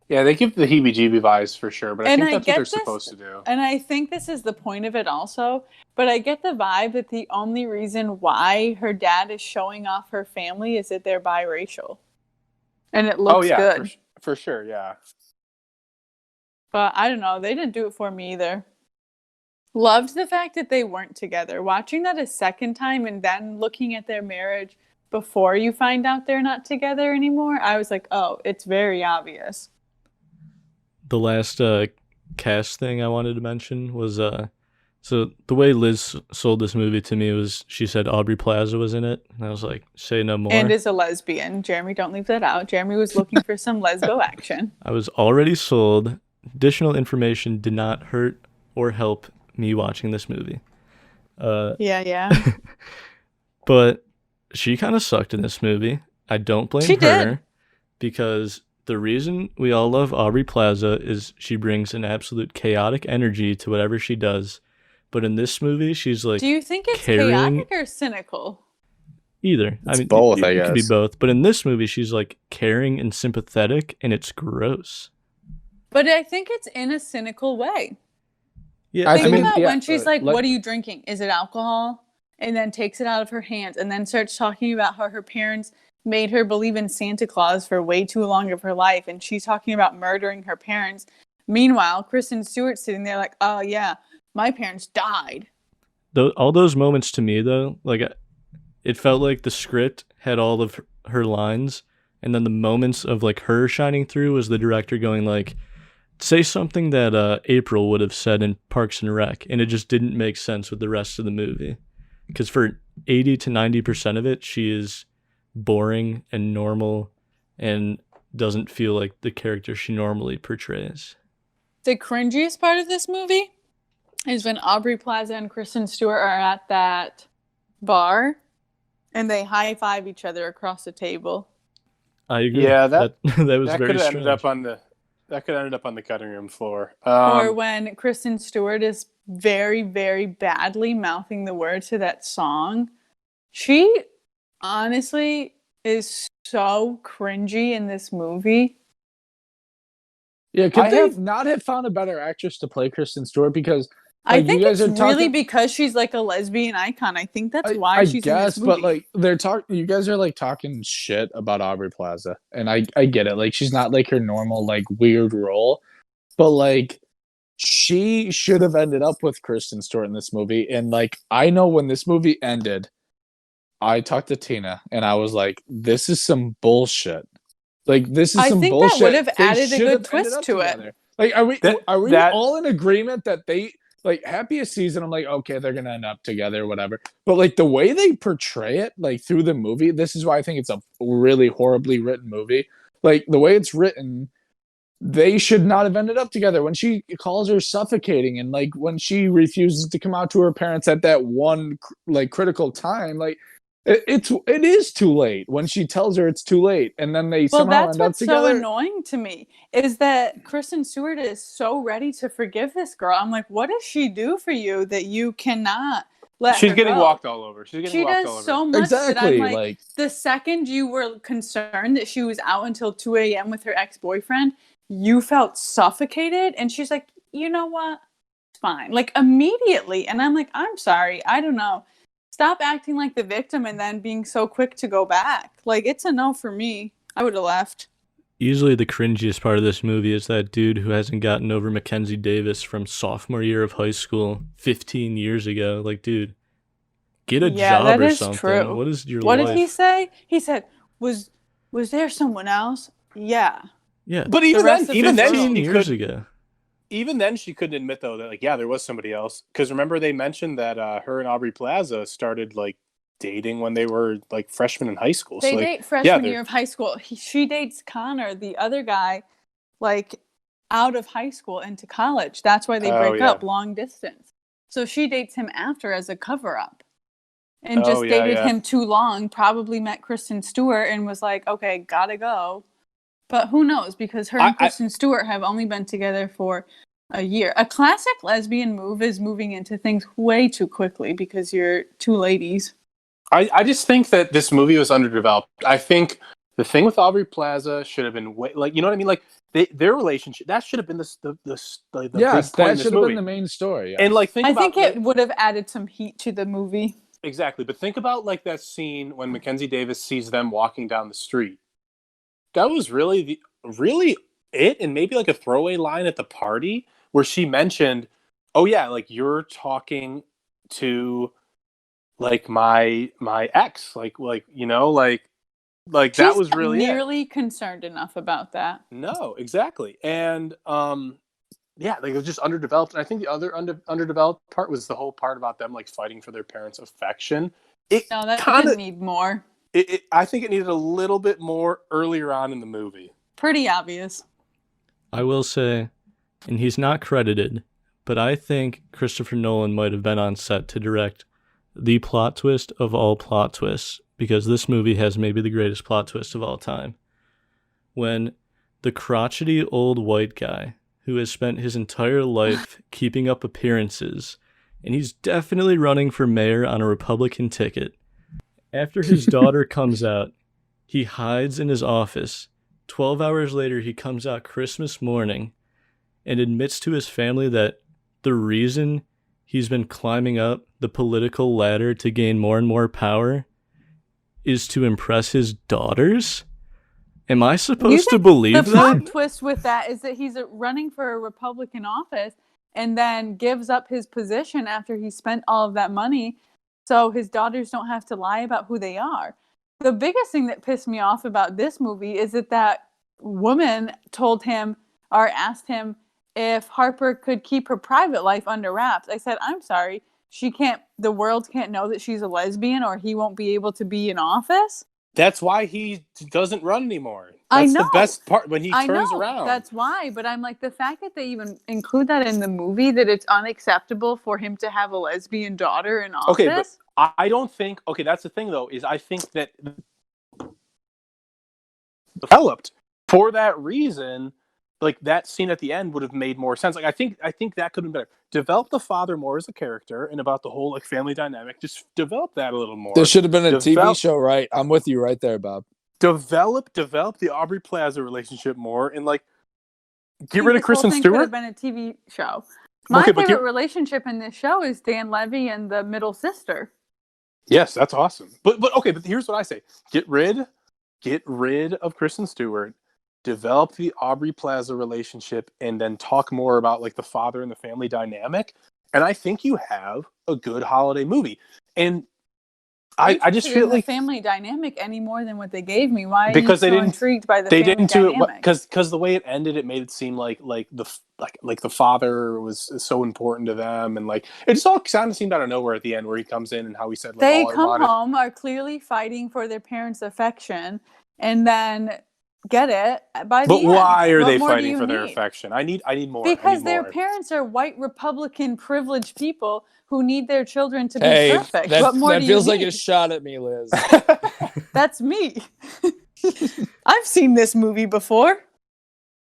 Yeah, they give the heebie-jeebie vibes for sure, but I think that's what they're supposed to do. And I think this is the point of it also, but I get the vibe that the only reason why her dad is showing off her family is that they're biracial. And it looks good. For sure, yeah. But I don't know, they didn't do it for me either. Loved the fact that they weren't together. Watching that a second time and then looking at their marriage before you find out they're not together anymore, I was like, oh, it's very obvious. The last cast thing I wanted to mention was so the way Liz sold this movie to me was she said Aubrey Plaza was in it, and I was like, say no more. And is a lesbian. Jeremy, don't leave that out. Jeremy was looking for some lesbo action. I was already sold. Additional information did not hurt or help me watching this movie. Yeah. But she kind of sucked in this movie. I don't blame her did. Because the reason we all love Aubrey Plaza is she brings an absolute chaotic energy to whatever she does. But in this movie, she's like, do you think it's carrying... chaotic or cynical? Either. It's both, I guess. It could be both. But in this movie, she's like caring and sympathetic, and it's gross. But I think it's in a cynical way. Yeah, Think about when she's like, what are you drinking? Is it alcohol? And then takes it out of her hands and then starts talking about how her parents made her believe in Santa Claus for way too long of her life. And she's talking about murdering her parents. Meanwhile, Kristen Stewart's sitting there like, oh, yeah, my parents died. All those moments to me, though, like it felt like the script had all of her lines. And then the moments of like her shining through was the director going like, say something that April would have said in Parks and Rec. And it just didn't make sense with the rest of the movie. Because for 80 to 90% of it, she is boring and normal and doesn't feel like the character she normally portrays. The cringiest part of this movie is when Aubrey Plaza and Kristen Stewart are at that bar and they high five each other across the table. I agree. Yeah, that was that very could have strange. ended up on the cutting room floor. Or when Kristen Stewart is very, very badly mouthing the words to that song. She honestly is so cringy in this movie. Yeah, could they not have found a better actress to play Kristen Stewart? Because I like, think you guys it's are talking, really because she's like a lesbian icon. I think that's why I she's guess, in this movie. but like they're talking, you guys are like talking shit about Aubrey Plaza, and I get it. Like she's not like her normal like weird role, but like she should have ended up with Kristen Stewart in this movie. And like I know when this movie ended, I talked to Tina and I was like, "This is some bullshit." Like this is some bullshit. That would have They added a should good have ended twist up to together. it. Like, are we that- all in agreement that they like Happiest season? I'm like, okay, they're gonna end up together, whatever. But like the way they portray it, like through the movie, this is why I think it's a really horribly written movie. Like the way it's written, they should not have ended up together. When she calls her suffocating, and like when she refuses to come out to her parents at that one like critical time, like. It is too late when she tells her it's too late, and then they somehow end up together. What's so annoying to me is that Kristen Stewart is so ready to forgive this girl. I'm like, what does she do for you that you cannot let She's her getting go? walked all over. She does so much that Exactly, I'm like, the second you were concerned that she was out until 2 a.m. with her ex-boyfriend, you felt suffocated, and she's like, you know what? It's fine. Like immediately, and I'm like, I'm sorry, I don't know. Stop acting like the victim and then being so quick to go back. Like, it's a no for me. I would have left. Easily the cringiest part of this movie is that dude who hasn't gotten over Mackenzie Davis from sophomore year of high school 15 years ago. Like, dude, get a job that or is something. True. What is your What life? did he say? He said, was there someone else? Yeah. Yeah. But even then, 15 years ago. Even then, she couldn't admit though that like there was somebody else. Because remember they mentioned that her and Aubrey Plaza started like dating when they were like freshmen in high school. They so, like, date freshman year of high school. She dates Connor, the other guy, like out of high school into college. That's why they break up long distance. So she dates him after as a cover up, and just dated him too long. Probably met Kristen Stewart and was like, okay, gotta go. But who knows? Because her and Kristen Stewart have only been together for a year. A classic lesbian move is moving into things way too quickly because you're two ladies. I just think that this movie was underdeveloped. I think the thing with Aubrey Plaza should have been like, you know what I mean? Like their relationship, that should have been the yes, big point that should have been the main story. Yes. And like, I think it would have added some heat to the movie. Exactly. But think about like that scene when Mackenzie Davis sees them walking down the street. That was really it, and maybe like a throwaway line at the party where she mentioned, "Oh yeah, like you're talking to like my ex, like you know, like She's that was really nearly concerned enough about that." No, exactly, and yeah, like it was just underdeveloped. And I think the other underdeveloped part was the whole part about them like fighting for their parents' affection. That didn't need more. I think it needed a little bit more earlier on in the movie. Pretty obvious. I will say, and he's not credited, but I think Christopher Nolan might have been on set to direct the plot twist of all plot twists, because this movie has maybe the greatest plot twist of all time. When the crotchety old white guy who has spent his entire life keeping up appearances, and he's definitely running for mayor on a Republican ticket, after his daughter comes out, he hides in his office. 12 hours later, he comes out Christmas morning and admits to his family that the reason he's been climbing up the political ladder to gain more and more power is to impress his daughters? Am I supposed to believe that? The plot twist with that is that he's running for a Republican office and then gives up his position after he spent all of that money so his daughters don't have to lie about who they are. The biggest thing that pissed me off about this movie is that woman told him or asked him if Harper could keep her private life under wraps. I said, I'm sorry, the world can't know that she's a lesbian or he won't be able to be in office? That's why he doesn't run anymore. I That's know. the best part when he I turns know. around. That's why. But I'm like, the fact that they even include that in the movie, that it's unacceptable for him to have a lesbian daughter in office. Okay, but I don't think. Okay, that's the thing though. Is I think that developed for that reason. Like that scene at the end would have made more sense. Like I think that could have been better. Develop the father more as a character and about the whole like family dynamic. Just develop that a little more. There should have been a TV show, right? I'm with you right there, Bob. Develop the Aubrey Plaza relationship more, and like get rid of Kristen Stewart. Could have been a TV show. My favorite relationship in this show is Dan Levy and the middle sister. Yes, that's awesome. But okay, but here's what I say: get rid of Kristen Stewart. Develop the Aubrey Plaza relationship, and then talk more about like the father and the family dynamic. And I think you have a good holiday movie. And I just feel like the family dynamic any more than what they gave me. Why? Because are you so intrigued by the family dynamic? They didn't do it because the way it ended, it made it seem like the father was so important to them, and like it just all kind of seemed out of nowhere at the end where he comes in and how he said like, they come home, are clearly fighting for their parents' affection, and then get it by the end. But why are they fighting for their affection? I need more. Because their parents are white Republican privileged people who need their children to be perfect. What more do you need? That feels like a shot at me, Liz. That's me. I've seen this movie before.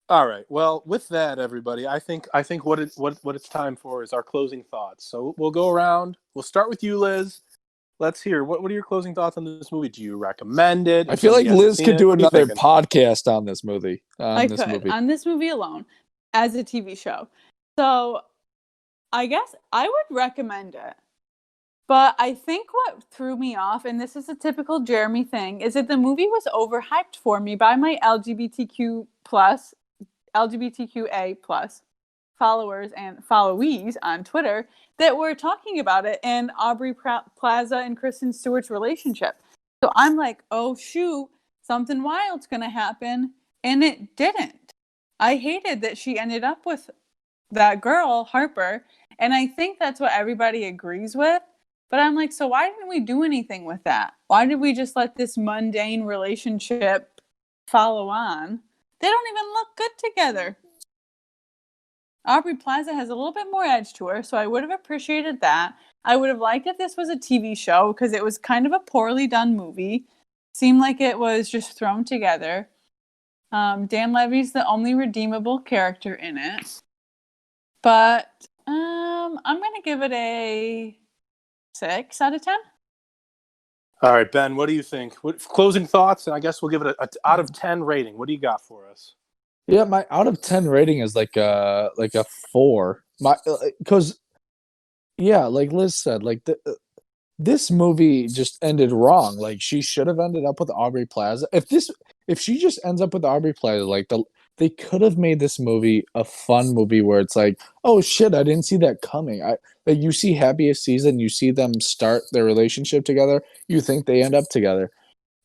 All right. Well, with that, everybody, I think what it's time for is our closing thoughts. So we'll go around. We'll start with you, Liz. Let's hear. What are your closing thoughts on this movie? Do you recommend it? I feel like Liz could do another podcast on this movie. On this movie alone, as a TV show. So, I guess I would recommend it. But I think what threw me off, and this is a typical Jeremy thing, is that the movie was overhyped for me by my LGBTQA+ followers and followees on Twitter that were talking about it and Aubrey Plaza and Kristen Stewart's relationship. So I'm like, oh shoot, something wild's gonna happen, and it didn't. I hated that she ended up with that girl, Harper, and I think that's what everybody agrees with. But I'm like, so why didn't we do anything with that? Why did we just let this mundane relationship follow on? They don't even look good together. Aubrey Plaza has a little bit more edge to her, so I would have appreciated that. I would have liked if this was a TV show because it was kind of a poorly done movie. Seemed like it was just thrown together. Dan Levy's the only redeemable character in it. But I'm going to give it a 6 out of 10. All right, Ben, what do you think? Closing thoughts, and I guess we'll give it a out of 10 rating. What do you got for us? Yeah, my out of 10 rating is like a 4. Because like Liz said, like this movie just ended wrong. Like she should have ended up with Aubrey Plaza. If she just ends up with Aubrey Plaza, like they could have made this movie a fun movie where it's like, oh shit, I didn't see that coming. Like you see Happiest Season, you see them start their relationship together, you think they end up together,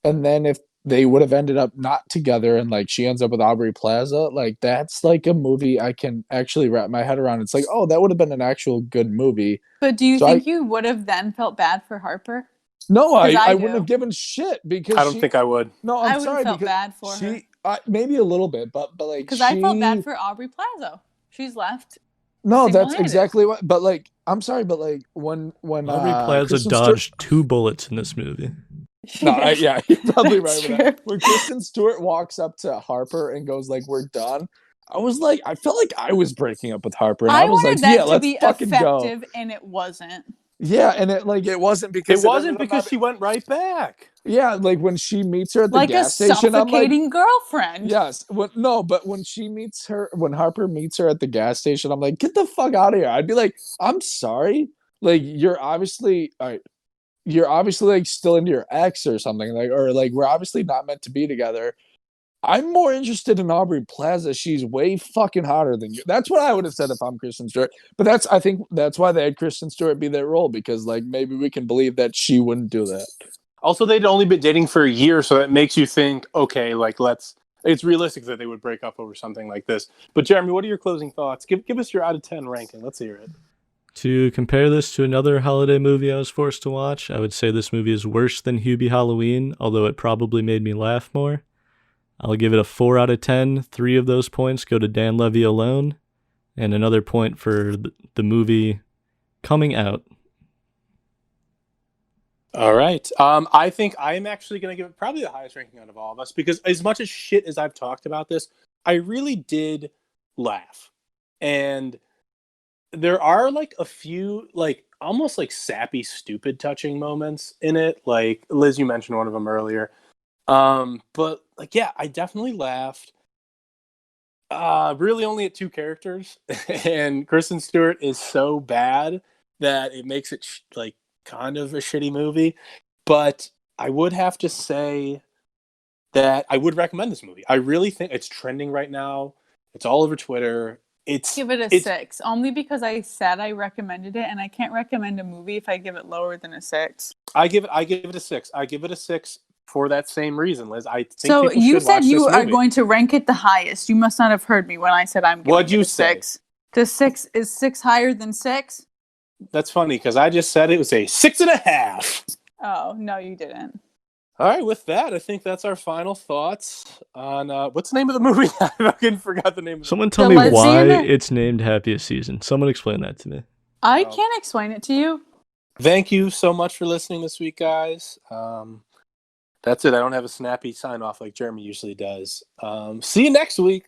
and then if they would have ended up not together and like she ends up with Aubrey Plaza, like that's like a movie I can actually wrap my head around. It's like, oh, that would have been an actual good movie. But do you think you would have then felt bad for Harper? No, I wouldn't have given shit because I don't think I would. No, I would have felt bad for her. Maybe a little bit, but like because I felt bad for Aubrey Plaza. She's left. No, that's exactly what. But like, I'm sorry, but like when Aubrey Plaza Kristen dodged 2 bullets in this movie. No, yeah, you're probably right with that. When Kristen Stewart walks up to Harper and goes like, "We're done," I was like, I felt like I was breaking up with Harper, and I was like, "Yeah, let's fucking go." And it wasn't. Yeah, and it wasn't because she went right back. Yeah, like when she meets her at the gas station, I'm like suffocating girlfriend. Yes, but when Harper meets her at the gas station, I'm like, get the fuck out of here. I'd be like, I'm sorry, like you're obviously like still into your ex or something, like, or like we're obviously not meant to be together. I'm more interested in Aubrey Plaza. She's way fucking hotter than you. That's what I would have said if I'm Kristen Stewart. But I think that's why they had Kristen Stewart be their role, because like maybe we can believe that she wouldn't do that. Also, they'd only been dating for a year, so that makes you think, okay, like it's realistic that they would break up over something like this. But Jeremy, what are your closing thoughts? Give us your out of 10 ranking. Let's hear it. To compare this to another holiday movie I was forced to watch, I would say this movie is worse than Hubie Halloween, although it probably made me laugh more. I'll give it a 4 out of 10. 3 of those points go to Dan Levy alone, and another point for the movie coming out. All right. I think I'm actually going to give it probably the highest ranking out of all of us, because as much as shit as I've talked about this, I really did laugh. And there are like a few like almost like sappy, stupid touching moments in it. Like Liz, you mentioned one of them earlier. But like, yeah, I definitely laughed. Really only at 2 characters, and Kristen Stewart is so bad that it makes it like kind of a shitty movie. But I would have to say that I would recommend this movie. I really think it's trending right now. It's all over Twitter. Give it a 6, only because I said I recommended it, and I can't recommend a movie if I give it lower than a 6. I give it a 6. I give it a 6 for that same reason, Liz. I think so people you should said watch you this are movie. going to rank it the highest. You must not have heard me when I said I'm giving What'd you it a 6. Does 6 is 6 higher than 6? That's funny because I just said it was a 6.5. Oh no, you didn't. All right, with that, I think that's our final thoughts on what's the name of the movie? I fucking forgot the name of it. Someone tell me why it's named Happiest Season. Someone explain that to me. I can't explain it to you. Thank you so much for listening this week, guys. That's it. I don't have a snappy sign off like Jeremy usually does. See you next week.